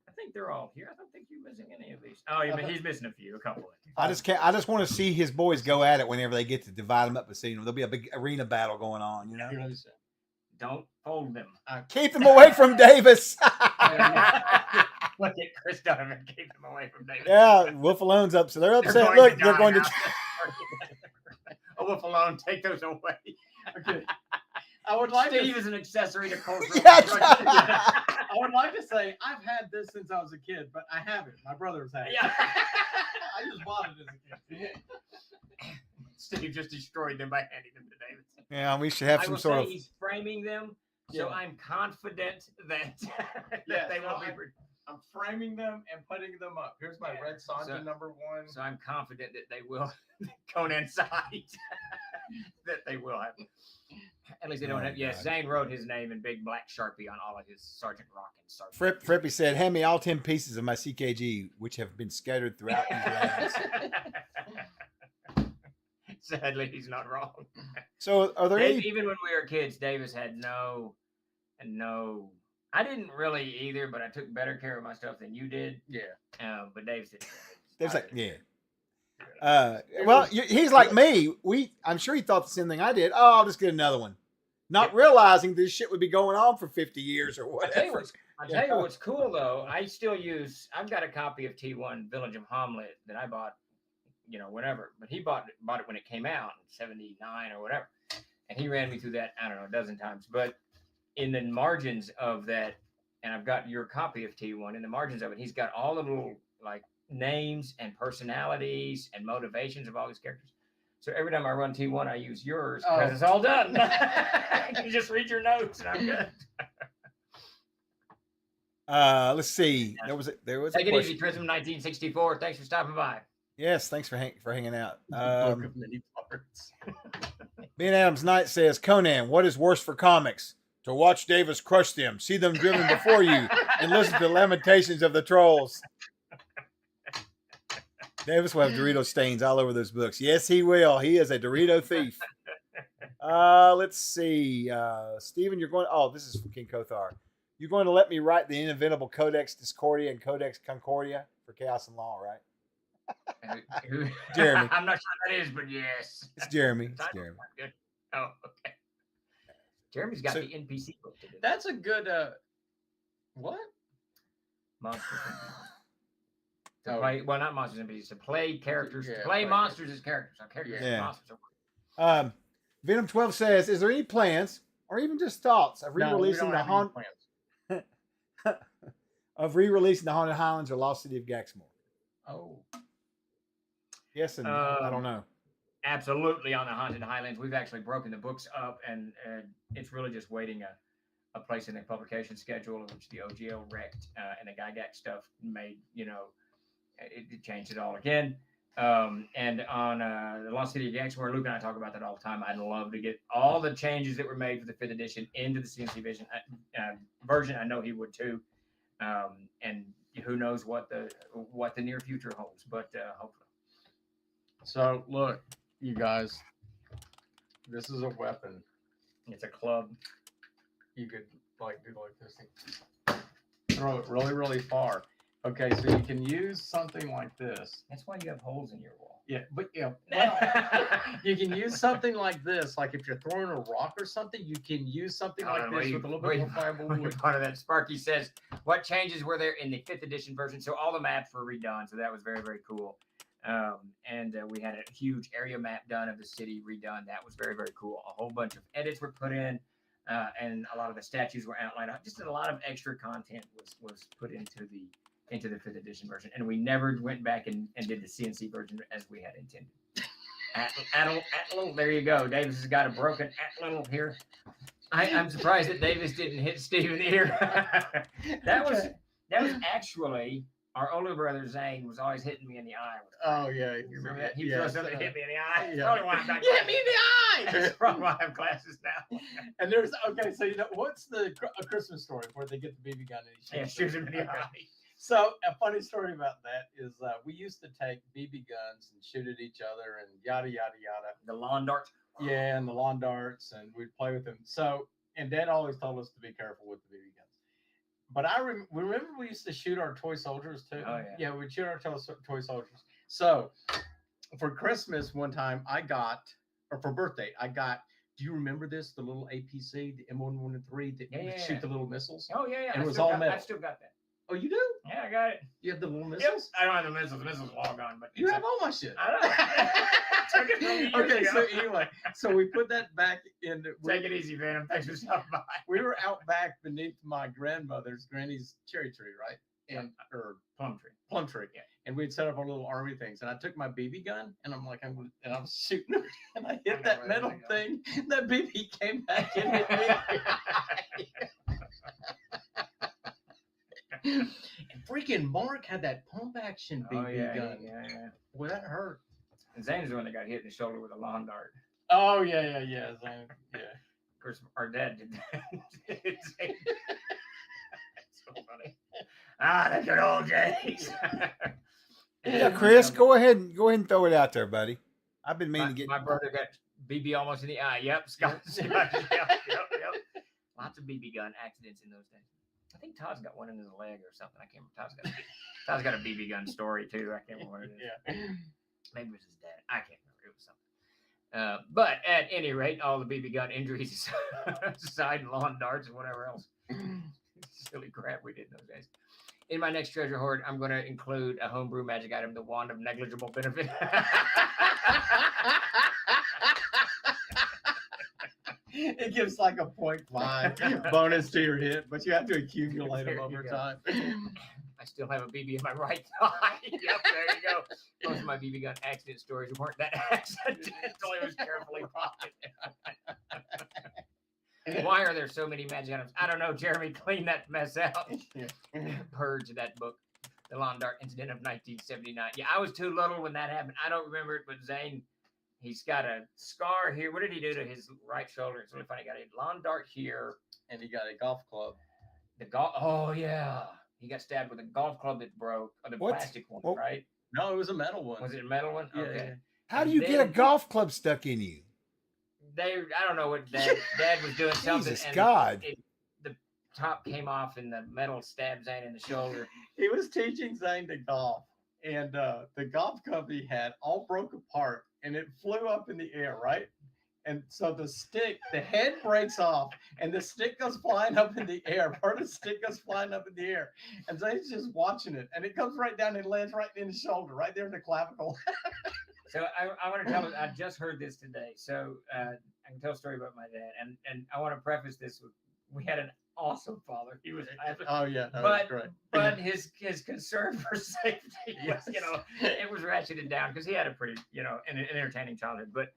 I think they're all here. I don't think you're missing any of these. Oh, he's missing a few, a couple. I just can't. I just want to see his boys go at it whenever they get to divide them up and see them. There'll be a big arena battle going on. You know, Here, let me see. Don't fold them. keep them away from Davis. Look at Chris Donovan. Keep them away from David. Yeah, Wolf Alone's up, so they're They're upset. going Look, to they're die going to. now. A Wolf alone, take those away. Okay. I would like Steve to, is an accessory to cultural Yeah. destruction. I would like to say I've had this since I was a kid, but I haven't. My brother's had it. Yeah. I just bought it as a kid. Steve just destroyed them by handing them to David. Yeah, we should have I some will sort say of. he's framing them, so Yeah. I'm confident that, that Yeah, they so won't be. I'm framing them and putting them up. Here's my Yeah. red Sanja So- #1. So I'm confident that they will. Conan side that they will have. At least they don't Oh, have. Yes, God. Zane wrote his name in big black Sharpie on all of his Sergeant Rock and Sergeant. Frippy said, "Hand me all 10 pieces of my CKG, which have been scattered throughout these lands." Sadly, he's not wrong. So, are there Dave, any? even when we were kids, Davis had no. I didn't really either, but I took better care of my stuff than you did. Yeah. But Davis didn't. There's I like, did. yeah. Well, he's like me. I'm sure he thought the same thing I did. Oh, I'll just get another one, not realizing this shit would be going on for 50 years or I'll tell you whatever. what's cool though. I've got a copy of T1 Village of Hamlet that I bought, whenever. But he bought it when it came out in '79 or whatever, and he ran me through that I don't know a dozen times. But in the margins of that, and I've got your copy of T1. In the margins of it, he's got all the little like names and personalities and motivations of all these characters. So every time I run T1, I use yours because Oh. it's all done. You just read your notes and I'm good. Let's see. There was a Take it question. easy, Prism 1964. Thanks for stopping by. Yes, thanks for hanging out. Book of many parts. Ben Adams Knight says, Conan, what is worse for comics? To watch Davis crush them, see them driven before you, and listen to the lamentations of the trolls. Davis will have Dorito stains all over those books. Yes, he will. He is a Dorito thief. Let's see. Stephen, you're going. Oh, this is from King Kothar. You're going to let me write the inevitable Codex Discordia and Codex Concordia for Chaos and Law, right? Jeremy. I'm not sure what that is, but yes. It's Jeremy. It's Jeremy. Good. Oh, okay. Jeremy's got So- the NPC book to do. That's a good. What? Monsters. To Oh. play, well, not monsters and NPCs. To play characters. Yeah, to play play monsters as characters. So characters Yeah. as monsters. are- Venom 12 says, is there any plans or even just thoughts of No, we re-releasing don't the have any Haunted plans. Haunted Highlands or Lost City of Gaxmore? Oh. Yes and no. I don't Um, know. Absolutely on the Haunted Highlands. We've actually broken the books up, and it's really just waiting a place in the publication schedule, which the OGL wrecked, and the Gygax stuff made, it changed it all again. And on the Lost City of Gaxmore, Luke and I talk about that all the time. I'd love to get all the changes that were made for the 5th edition into the CNC version. I know he would too. And who knows what the near future holds, but hopefully. So look, you guys, this is a weapon. It's a club. You could like do like this thing. Throw it really, really far. Okay, so you can use something like this. That's why you have holes in your wall. Yeah, but well, you can use something like this. Like if you're throwing a rock or something, you can use something like this with a little bit more fiber wood. Part of that, Sparky says, what changes were there in the 5th edition version? So all the maps were redone. So that was very, very cool. And we had a huge area map done of the city redone. That was very, very cool. A whole bunch of edits were put in, and a lot of the statues were outlined. Just a lot of extra content was put into the 5th edition version, and we never went back and did the CNC version as we had intended. Atlatl, there you go. Davis has got a broken Atlatl here. I'm surprised that Davis didn't hit Steven here. that was actually our older brother Zane was always hitting me in the eye. Oh yeah, You remember that? He yeah, throws something to hit me in the eye. yeah. Probably why I'm not. You hit me in the eye. That's probably why I have glasses now. And there's okay, so what's the A Christmas Story where they get the BB gun and he Yeah, shoots him in the Okay. eye. So a funny story about that is we used to take BB guns and shoot at each other and yada yada yada. The lawn darts. Yeah, and the lawn darts, and we'd play with them. So, and Dad always told us to be careful with the BB guns. But remember we used to shoot our toy soldiers too. Oh, yeah. Yeah, we'd shoot our toy soldiers. So for Christmas one time or for birthday, do you remember this? The little APC, the M113 that Yeah, would yeah, shoot yeah. the little missiles? Oh yeah, yeah. And it I was still all got- I metal. still got that. Oh, you do? Yeah, I got it. You have the little Yep. missiles? I don't have the missiles. The missiles are all gone, but You have all my shit. I don't know. Took it from you Okay, years so ago. anyway, so we put that back in. Take it easy, Venom. Thanks for stopping by. We were out back beneath my granny's cherry tree, right? And or Plum tree. plum tree. Yeah. And we'd set up our little army things. And I took my BB gun and I'm like, and I was shooting it, and I I hit know that where metal they go. thing. That BB came back and hit me. And freaking Mark had that pump action BB Oh yeah, gun. yeah. Boy, that hurt. And Zane's the one that got hit in the shoulder with a lawn dart. Oh yeah. Zane. Yeah. Of course, our dad did that. Zane- That's so funny. The good old days. Yeah, Chris, go ahead and throw it out there, buddy. I've been meaning to get My brother got BB almost in the eye. Yep, Scott. Yep. Lots of BB gun accidents in those days. I think Todd's got one in his leg or something. I can't remember. Todd's got a BB gun story too. I can't remember what it is. Yeah. Maybe it was his dad. I can't remember. It was something. But at any rate, all the BB gun injuries aside, lawn darts and whatever else. Silly crap we did in those days. In my next treasure hoard, I'm going to include a homebrew magic item, the Wand of Negligible Benefit. It gives like a 0.5 bonus to your hit, but you have to accumulate them There over you go. time. I still have a BB in my right thigh. Yep, there you go. Most of my BB gun accident stories weren't that accidental. It was carefully pocketed. Why are there so many magic items? I don't know. Jeremy, clean that mess out. Purge that book. The lawn dart incident of 1979. Yeah, I was too little when that happened. I don't remember it, but Zane, he's got a scar here. What did he do to his right shoulder? It's really funny. He got a lawn dart here. And he got a golf club. The golf. Oh yeah, he got stabbed with a golf club that broke. Or the What? plastic one, What? right? No, it was a metal one. Was it a metal one? Yeah, Okay. yeah. How do you get a Then- golf club stuck in you? I don't know what dad was doing something. Jesus and God. the top came off and the metal stabbed Zane in the shoulder. He was teaching Zane to golf, and the golf club he had all broke apart, and it flew up in the air, right? And so the head breaks off, and the stick goes flying up in the air. Part of the stick goes flying up in the air, and Zane's just watching it, and it comes right down and lands right in his shoulder, right there in the clavicle. So I want to tell you, I just heard this today. So I can tell a story about my dad, and I want to preface this with we had an awesome father. He was, Oh yeah, no, But- that's great. but his concern for safety was, Yes. it was ratcheted down because he had a pretty, an entertaining childhood. But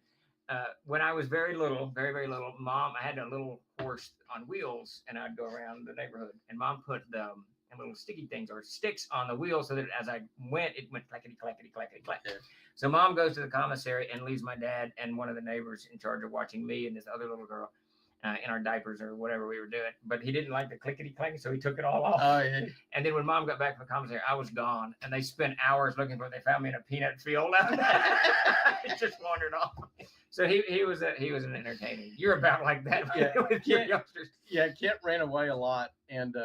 when I was very little, very, very little, I had a little horse on wheels, and I'd go around the neighborhood, and Mom put the little sticky things or sticks on the wheels so that as I went, it went clackety, clackety, clackety, clack. Yeah. So Mom goes to the commissary and leaves my dad and one of the neighbors in charge of watching me and this other little girl in our diapers or whatever we were doing. But he didn't like the clickety clank, so he took it all off. Oh yeah. And then when Mom got back from the commissary, I was gone, and they spent hours looking for it. They found me in a peanut field. It just wandered off. So he was an entertaining. You're about like that Yeah. with your Kent- youngsters. Yeah, Kent ran away a lot, and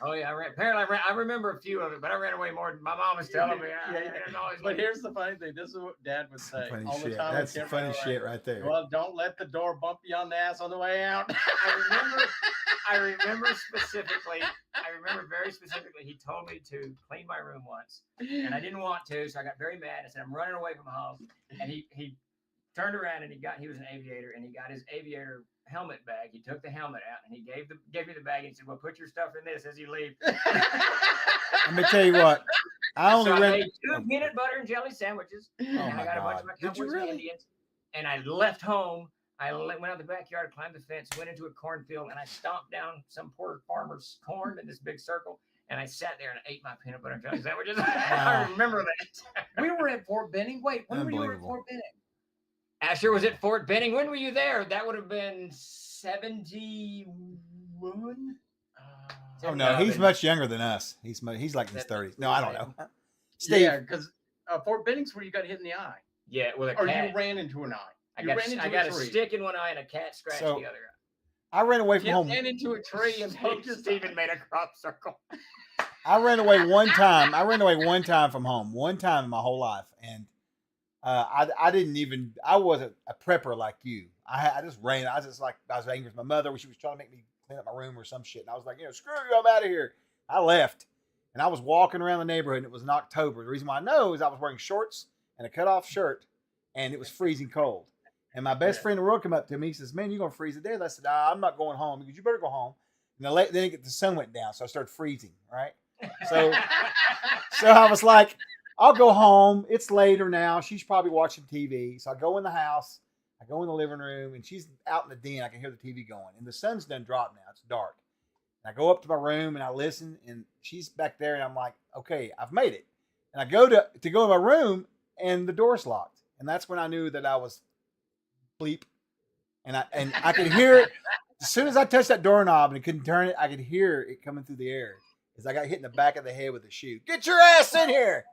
Oh yeah, apparently I remember a few of it, but I ran away more. My mom was telling me. Yeah, yeah. But here's the funny thing. This is what Dad would say Funny all the shit. time. when That's Kent funny ran away. shit right there. Well, don't let the door bump you on the ass on the way out. I remember specifically. I remember very specifically. He told me to clean my room once, and I didn't want to, so I got very mad. I said, "I'm running away from home," and he turned around and he was an aviator, and he got his aviator helmet bag. He took the helmet out and he gave me the bag and he said, "Well, put your stuff in this as you leave." Let me tell you what. I only So I ran. made 2 peanut butter and jelly sandwiches, Oh and I my got a bunch of God. my Did you Cowboys and really? Indians, and I left home. I went out the backyard, climbed the fence, went into a cornfield, and I stomped down some poor farmer's corn in this big circle. And I sat there and ate my peanut butter and jelly sandwiches. I remember that. We were at Fort Benning. Wait, when were you at Unbelievable. Fort Benning? Asher was at Fort Benning. When were you there? That would have been 71. Oh no, he's much younger than us. He's like in his 30s. No, I don't know. Steve, Yeah, because Fort Benning's where you got hit in the eye, Yeah, with a or cat. you ran into an eye. I You got, ran into I got a tree. stick in one eye and a cat scratched So- the other I ran away from You home. ran into a tree and poked his Steven made a crop circle. I ran away one time. I ran away one time from home. One time in my whole life, and I didn't even. I wasn't a prepper like you. I just ran. I was angry with my mother when she was trying to make me clean up my room or some shit. And I was like, screw you, I'm out of here. I left, and I was walking around the neighborhood. And it was in October. The reason why I know is I was wearing shorts and a cut off shirt, and it was freezing cold. And my best friend in the world came up to me. He says, "Man, you're gonna freeze to death." I said, "I'm not going home." He goes, "You better go home." And then the sun went down, so I started freezing. Right. So I was like, I'll go home. It's later now. She's probably watching TV. So I go in the house. I go in the living room, and she's out in the den. I can hear the TV going, and the sun's done dropped now. It's dark. And I go up to my room and I listen, and she's back there, and I'm like, okay, I've made it. And I go to go to my room, and the door's locked, and that's when I knew that I was bleep, and I could hear it as soon as I touched that doorknob and I couldn't turn it. I could hear it coming through the air as I got hit in the back of the head with a shoe. Get your ass in here!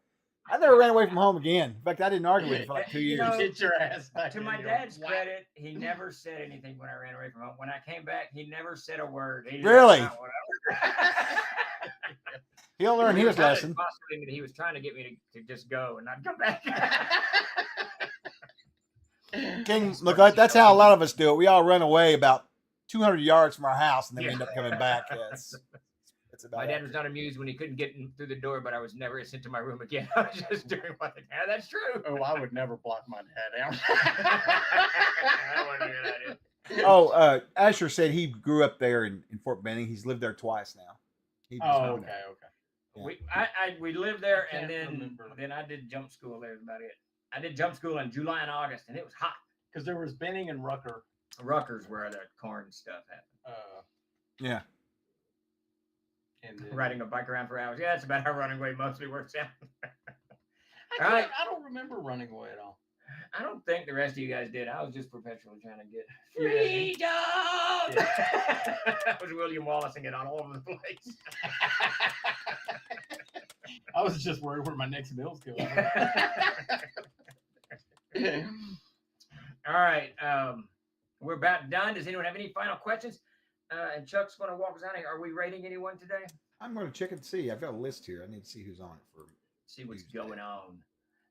I never ran away from home again. In fact, I didn't argue with it for like 2 years. Get your ass back. To in my here. dad's Wow. credit, he never said anything when I ran away from home. When I came back, he never said a word. He just Really? went, "Whatever." He'll learn He his was kind of lesson. postulating that he was trying to get me to just go and not come back. King, look, like that's how a lot of us do it. We all run away about 200 yards from our house, and then we end up coming back. Yes, that's about My it. dad was not amused when he couldn't get in through the door, but I was never sent to my room again. I was just doing what the yeah, that's true. Oh, I would never block my dad out. That wasn't a good idea. Oh, Asher said he grew up there in Fort Benning. He's lived there twice now. He just Oh, moved okay, there. okay. We lived there, I and can't then remember. I did jump school there. About it. I did jump school in July and August, and it was hot. Because there was Benning and Rucker. Rutgers, where the corn stuff happened. Yeah. And then, Riding a bike around for hours. Yeah, that's about how running away mostly works out. I don't remember running away at all. I don't think the rest of you guys did. I was just perpetually trying to get Freedom! I was William Wallacing it on all over the place. I was just worried where my next meal's going. All right. We're about done. Does anyone have any final questions? And Chuck's going to walk us out of here. Are we rating anyone today? I'm going to check and see. I've got a list here. I need to see who's on it for. See what's Tuesday. going on.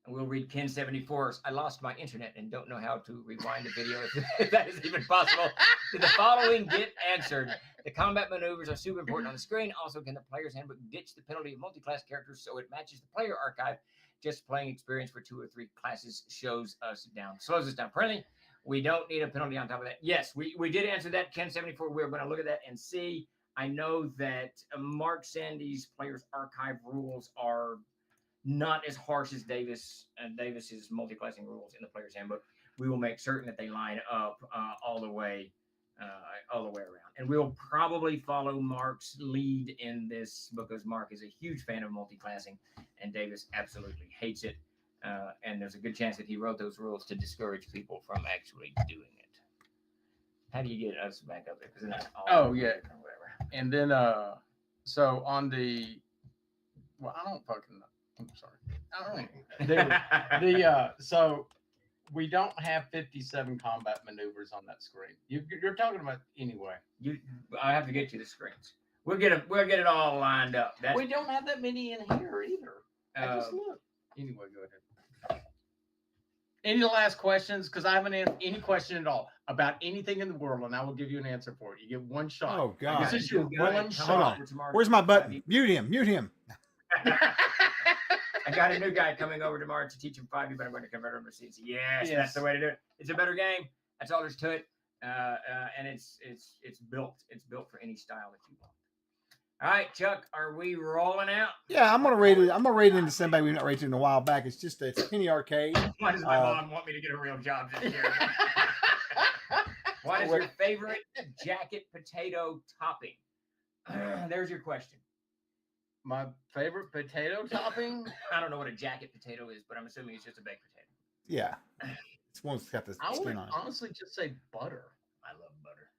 And we'll read Ken 74's. I lost my internet and don't know how to rewind the video if that is even possible. Did the following get answered? The combat maneuvers are super important on the screen. Also, can the player's handbook ditch the penalty of multi-class characters so it matches the player archive? Just playing experience for 2 or 3 classes slows us down. Apparently, we don't need a penalty on top of that. Yes, we did answer that, Ken 74. We're going to look at that and see. I know that Mark Sandy's players archive rules are not as harsh as Davis's multi-classing rules in the player's handbook. We will make certain that they line up all the way around, and we'll probably follow Mark's lead in this because Mark is a huge fan of multi-classing, and Davis absolutely hates it. And there's a good chance that he wrote those rules to discourage people from actually doing it. How do you get us back up there? Because Oh, yeah. whatever. And then, so on the, well, I don't fucking know. I'm sorry. I don't know. So we don't have 57 combat maneuvers on that screen. You're talking about anyway. I have to get you the screens. We'll get it all lined up. That's, We don't have that many in here either. I just looked. Anyway, go ahead. Any last questions? Because I haven't answered any question at all about anything in the world, and I will give you an answer for it. You get one shot. Oh, God. This is your one shot. Where's my button? Mute him. Mute him. I got a new guy coming over tomorrow to teach him 5. You better going to convert him to CNC. Yes, that's the way to do it. It's a better game. That's all there's to it. And it's built. It's built for any style that you want. All right, Chuck, are we rolling out? Yeah, I'm gonna rate it. I'm gonna rate it into somebody we've not rated in a while back. It's Penny Arcade. Why does my mom want me to get a real job this year? What is your favorite jacket potato topping? There's your question. My favorite potato topping? I don't know what a jacket potato is, but I'm assuming it's just a baked potato. Yeah, it's one that's got the I would skin on it. honestly just say butter. I love butter.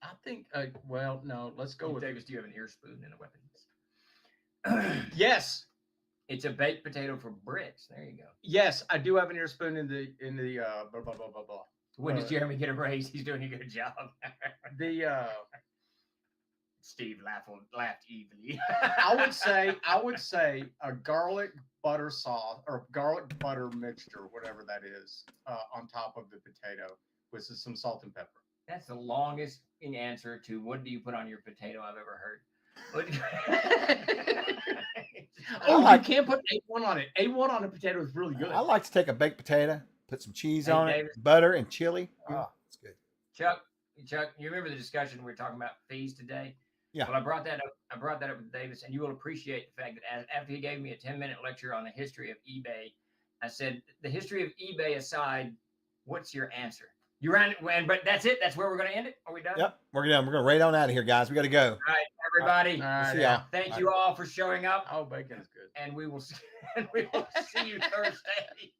I think, well, no, let's go with Davis, do you have an ear spoon and a weapon? yes. It's a baked potato for Brits. There you go. Yes, I do have an ear spoon in the blah blah blah blah blah. When does Jeremy get a raise? He's doing a good job. The Steve laughed evilly. I would say a garlic butter sauce or garlic butter mixture, whatever that is, on top of the potato with some salt and pepper. That's the longest in answer to what do you put on your potato I've ever heard. Oh, like- you can't put A1 on it. A1 on a potato is really good. I like to take a baked potato, put some cheese Hey, on David. it, butter and chili. Oh, it's good. Chuck, you remember the discussion we were talking about fees today? Yeah. Well, I brought that up with Davis, and you will appreciate the fact that after he gave me a 10-minute lecture on the history of eBay, I said, the history of eBay aside, what's your answer? You ran it, but that's it. That's where we're going to end it. Are we done? Yep, we're done. We're gonna raid on out of here, guys. We got to go. All right, everybody. All right, See y'all. Thank you all for showing up, Oh, bacon is good. and we will see you Thursday.